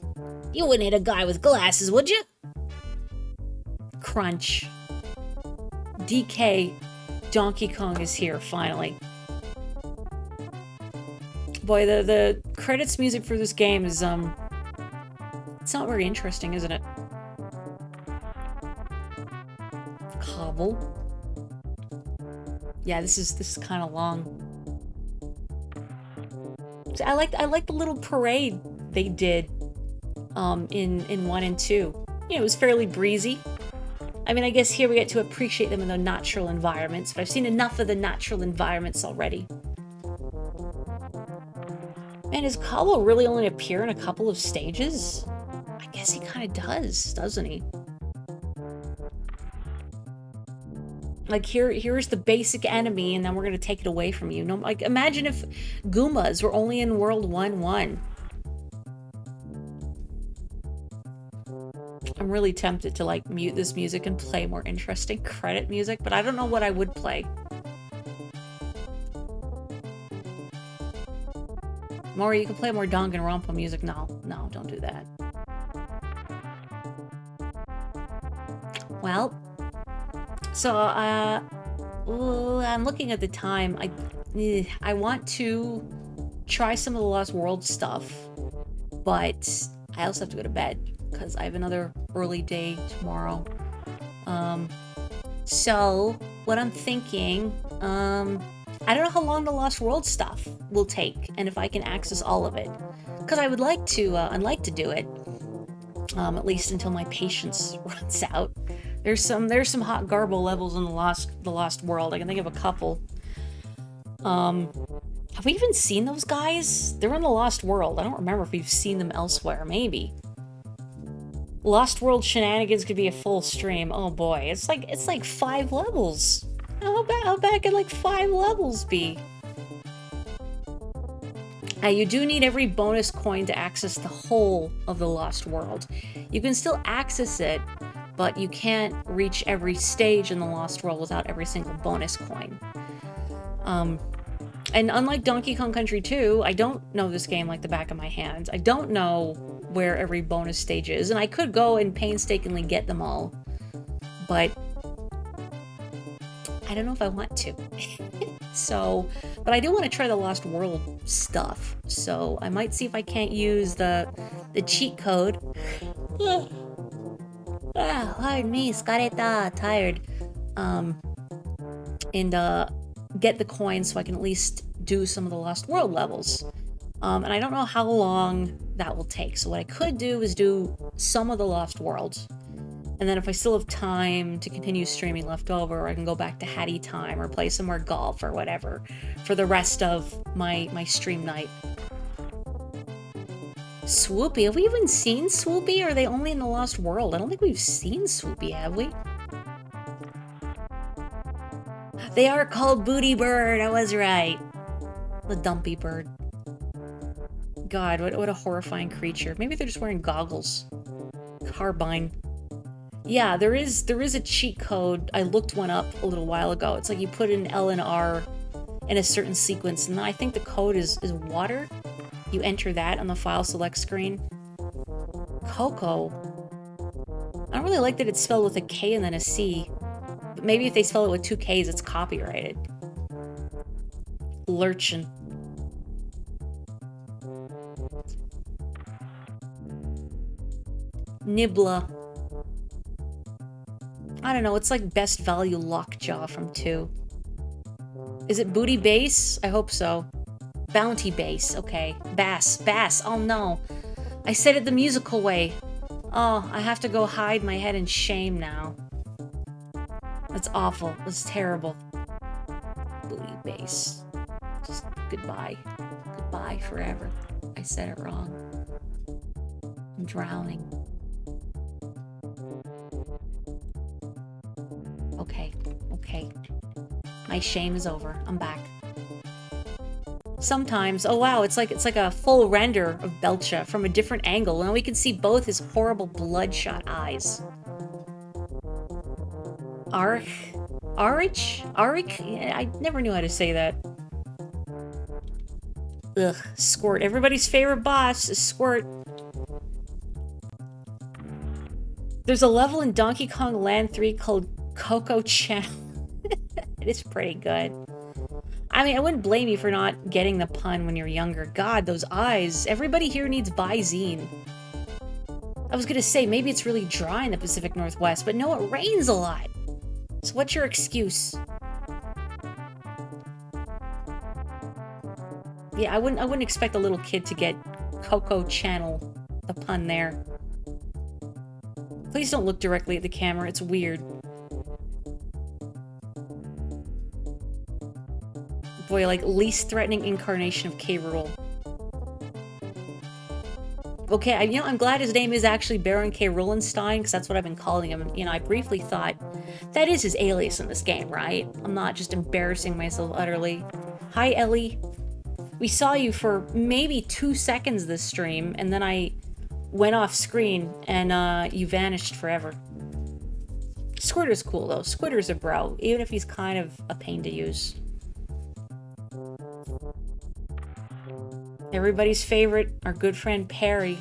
You wouldn't hit a guy with glasses, would you? Crunch. DK Donkey Kong is here, finally. Boy, the credits music for this game is, it's not very interesting, isn't it? Cobble. Yeah, this is kind of long. I like the little parade they did, in 1 and 2. You know, it was fairly breezy. I mean, I guess here we get to appreciate them in their natural environments, but I've seen enough of the natural environments already. Man, does Cobble really only appear in a couple of stages? guess he kind of does, doesn't he? Like, here's the basic enemy, and then we're gonna take it away from you. No, like, imagine if Goombas were only in World 1-1. I'm really tempted to, like, mute this music and play more interesting credit music, but I don't know what I would play. Maury, you can play more Danganronpa music. No, don't do that. Well, so, I'm looking at the time. I want to try some of the Lost World stuff, but I also have to go to bed because I have another early day tomorrow. So what I'm thinking, I don't know how long the Lost World stuff will take and if I can access all of it, because I'd like to do it, at least until my patience runs out. There's some hot garble levels in the Lost World. I can think of a couple. Have we even seen those guys? They're in the Lost World. I don't remember if we've seen them elsewhere. Maybe. Lost World shenanigans could be a full stream. Oh boy, it's like 5 levels. How bad could like 5 levels be? You do need every bonus coin to access the whole of the Lost World. You can still access it, but you can't reach every stage in the Lost World without every single bonus coin. And unlike Donkey Kong Country 2, I don't know this game like the back of my hand. I don't know where every bonus stage is, and I could go and painstakingly get them all, but I don't know if I want to. So, but I do want to try the Lost World stuff, so I might see if I can't use the cheat code. Pardon me, scareta, tired. And get the coins so I can at least do some of the Lost World levels. And I don't know how long that will take. So what I could do is do some of the Lost World. And then if I still have time to continue streaming left over, I can go back to Hattie time or play some more golf or whatever for the rest of my stream night. Swoopy, have we even seen Swoopy, or are they only in the Lost World? I don't think we've seen Swoopy, have we? They are called Booty Bird, I was right. The dumpy bird. God, what a horrifying creature. Maybe they're just wearing goggles. Carbine. Yeah, there is a cheat code. I looked one up a little while ago. It's like you put in L and R in a certain sequence, and I think the code is water. You enter that on the file select screen. Coco. I don't really like that it's spelled with a K and then a C. But maybe if they spell it with 2 Ks, it's copyrighted. Lurchin. Nibla. I don't know, it's like best value lockjaw from 2. Is it booty base? I hope so. Bounty base, okay. Bass, oh no. I said it the musical way. Oh, I have to go hide my head in shame now. That's awful, that's terrible. Booty base. Just goodbye. Goodbye forever. I said it wrong. I'm drowning. Okay. My shame is over. I'm back. Sometimes, oh wow, it's like a full render of Belcha from a different angle, and we can see both his horrible bloodshot eyes. Arich? Yeah, I never knew how to say that. Ugh, Squirt. Everybody's favorite boss is Squirt. There's a level in Donkey Kong Land 3 called Coco Channel. It is pretty good. I mean, I wouldn't blame you for not getting the pun when you're younger. God, those eyes. Everybody here needs Visine. I was gonna say, maybe it's really dry in the Pacific Northwest, but no, it rains a lot. So what's your excuse? Yeah, I wouldn't expect a little kid to get Coco Channel, the pun there. Please don't look directly at the camera, it's weird. Boy, like, least threatening incarnation of K. Rool. Okay, I'm glad his name is actually Baron K. Rollenstein, because that's what I've been calling him. I briefly thought, that is his alias in this game, right? I'm not just embarrassing myself utterly. Hi, Ellie. We saw you for maybe 2 seconds this stream, and then I went off screen, and you vanished forever. Squirter's cool, though. Squirter's a bro, even if he's kind of a pain to use. Everybody's favorite, our good friend Perry.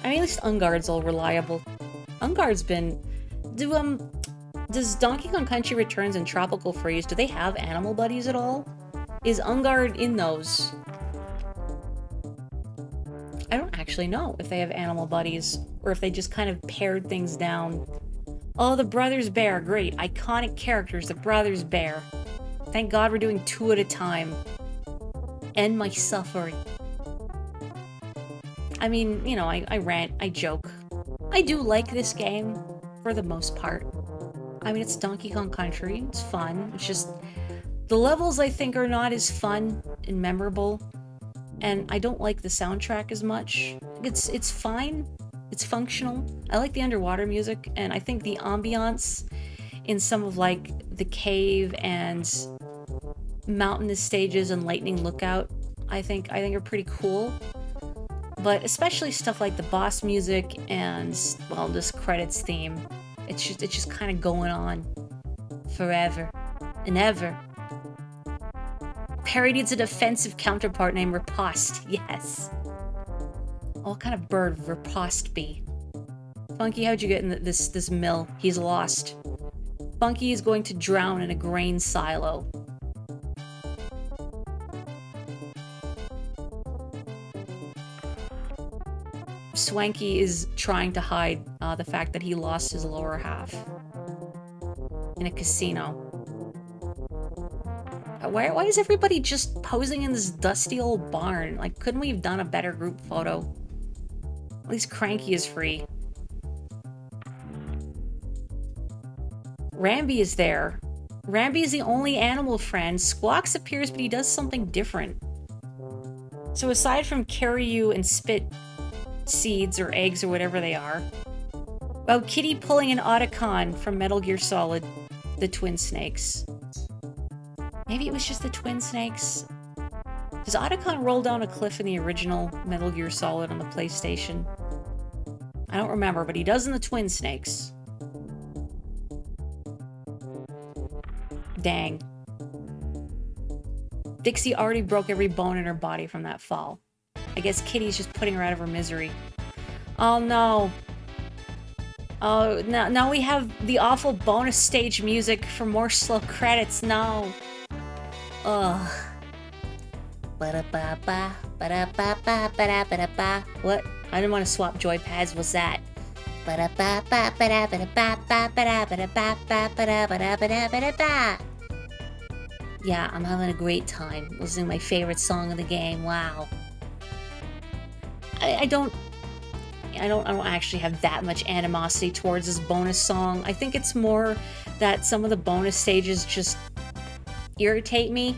I mean, at least Ungard's all reliable. Ungard's been... Does Donkey Kong Country Returns and Tropical Freeze, do they have animal buddies at all? Is Ungard in those? I don't actually know if they have animal buddies, or if they just kind of pared things down. Oh, the Brothers Bear, great. Iconic characters, the Brothers Bear. Thank God we're doing 2 at a time. End my suffering. I mean, I rant, I joke. I do like this game, for the most part. I mean, it's Donkey Kong Country, it's fun. It's just, the levels I think are not as fun and memorable. And I don't like the soundtrack as much. It's fine, it's functional. I like the underwater music, and I think the ambiance in some of, like, the cave and mountainous stages and Lightning Lookout, I think are pretty cool. But especially stuff like the boss music and, well, this credits theme. It's just kind of going on forever and ever. Perry needs a defensive counterpart named Riposte. Yes. What kind of bird would Riposte be? Funky, how'd you get in this mill? He's lost. Funky is going to drown in a grain silo. Swanky is trying to hide the fact that he lost his lower half in a casino. Why is everybody just posing in this dusty old barn? Like, couldn't we have done a better group photo? At least Cranky is free. Rambi is there. Rambi is the only animal friend. Squawks appears, but he does something different. So aside from carry you and spit seeds or eggs or whatever they are. Well, Kitty pulling an Otacon from Metal Gear Solid, the Twin Snakes. Maybe it was just the Twin Snakes? Does Otacon roll down a cliff in the original Metal Gear Solid on the PlayStation? I don't remember, but he does in the Twin Snakes. Dang. Dixie already broke every bone in her body from that fall. I guess Kitty's just putting her out of her misery. Oh no. Oh, now we have the awful bonus stage music for more slow credits. No. Ugh. Ba-da-ba-ba, ba-da-ba-ba, ba-da-ba-da-ba. What? I didn't want to swap joy pads. What's that? Ba-da-ba-ba, ba-da-ba-da-ba, ba-da-ba-da-ba, ba-da-ba-da-ba-da-ba. Yeah, I'm having a great time listening to my favorite song of the game. Wow. I don't actually have that much animosity towards this bonus song. I think it's more that some of the bonus stages just irritate me.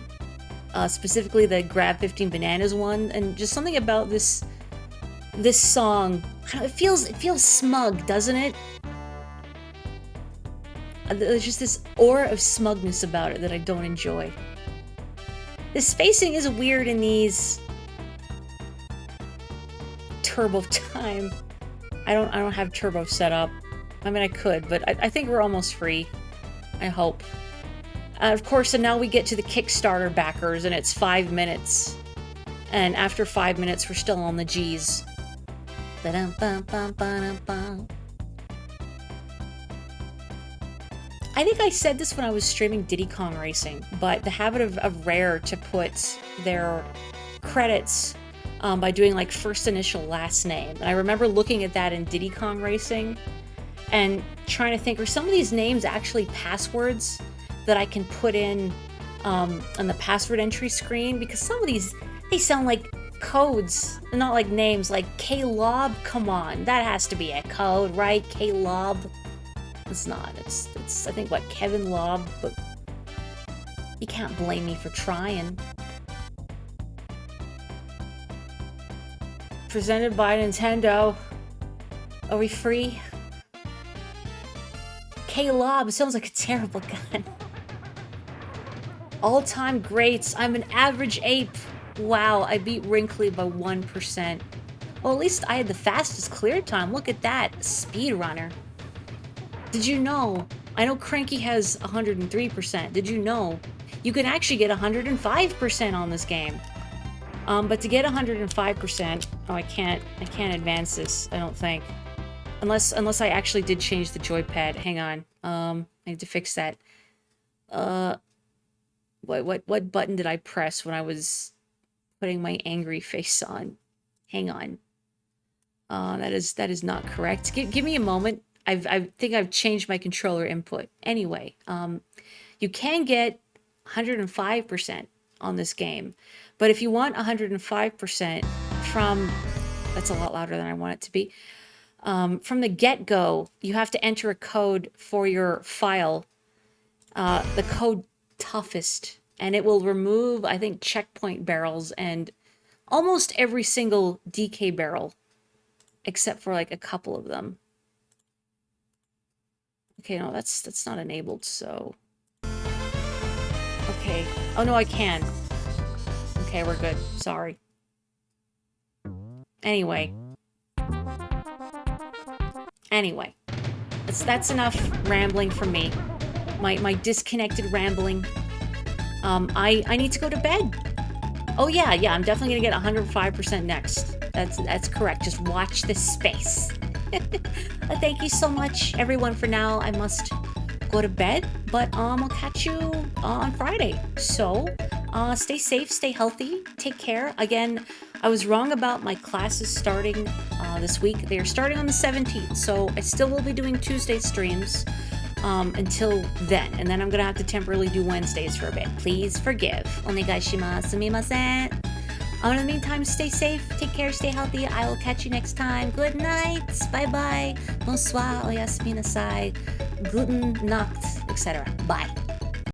Specifically the Grab 15 Bananas one, and just something about this song. It feels smug, doesn't it? There's just this aura of smugness about it that I don't enjoy. The spacing is weird in these. Turbo time. I don't have turbo set up. I mean, I could, but I think we're almost free. I hope. Of course, and now we get to the Kickstarter backers, and it's 5 minutes. And after 5 minutes, we're still on the G's. Ba-dum-bum-bum-ba-dum-bum. I think I said this when I was streaming Diddy Kong Racing, but the habit of Rare to put their credits by doing like first initial, last name. And I remember looking at that in Diddy Kong Racing and trying to think, are some of these names actually passwords that I can put in on the password entry screen? Because some of these, they sound like codes, not like names. Like K-Lob, come on, that has to be a code, right? K-Lob. It's not. It's I think, what, Kevin Lob, but you can't blame me for trying. Presented by Nintendo. Are we free? K-Lob sounds like a terrible gun. All-time greats. I'm an average ape. Wow, I beat Wrinkly by 1%. Well, at least I had the fastest clear time. Look at that. Speedrunner. Did you know? I know Cranky has 103%. Did you know? You can actually get 105% on this game. But to get 105%, oh, I can't advance this, I don't think. Unless I actually did change the joypad. Hang on. I need to fix that. What button did I press when I was putting my angry face on? Hang on. That is not correct. Give me a moment. I think I've changed my controller input. Anyway, you can get 105% on this game, but if you want 105% from, that's a lot louder than I want it to be. From the get-go, you have to enter a code for your file. The code toughest, and it will remove, I think, checkpoint barrels and almost every single DK barrel, except for like a couple of them. Okay, no, that's not enabled, so... Okay. Oh, no, I can. Okay, we're good. Sorry. Anyway. That's enough rambling from me. My disconnected rambling. I need to go to bed. Oh, yeah, I'm definitely gonna get 105% next. That's correct. Just watch this space. Thank you so much, everyone, for now. I must go to bed, but I'll catch you on Friday. So, stay safe, stay healthy, take care. Again, I was wrong about my classes starting this week. They are starting on the 17th, so I still will be doing Tuesday streams until then, and then I'm gonna have to temporarily do Wednesdays for a bit. Please forgive. Onegaishimasu. Sumimasen. In the meantime, stay safe, take care, stay healthy. I will catch you next time. Good night, bye-bye, bonsoir, oyasumi nasai, guten Nacht, etc. Bye.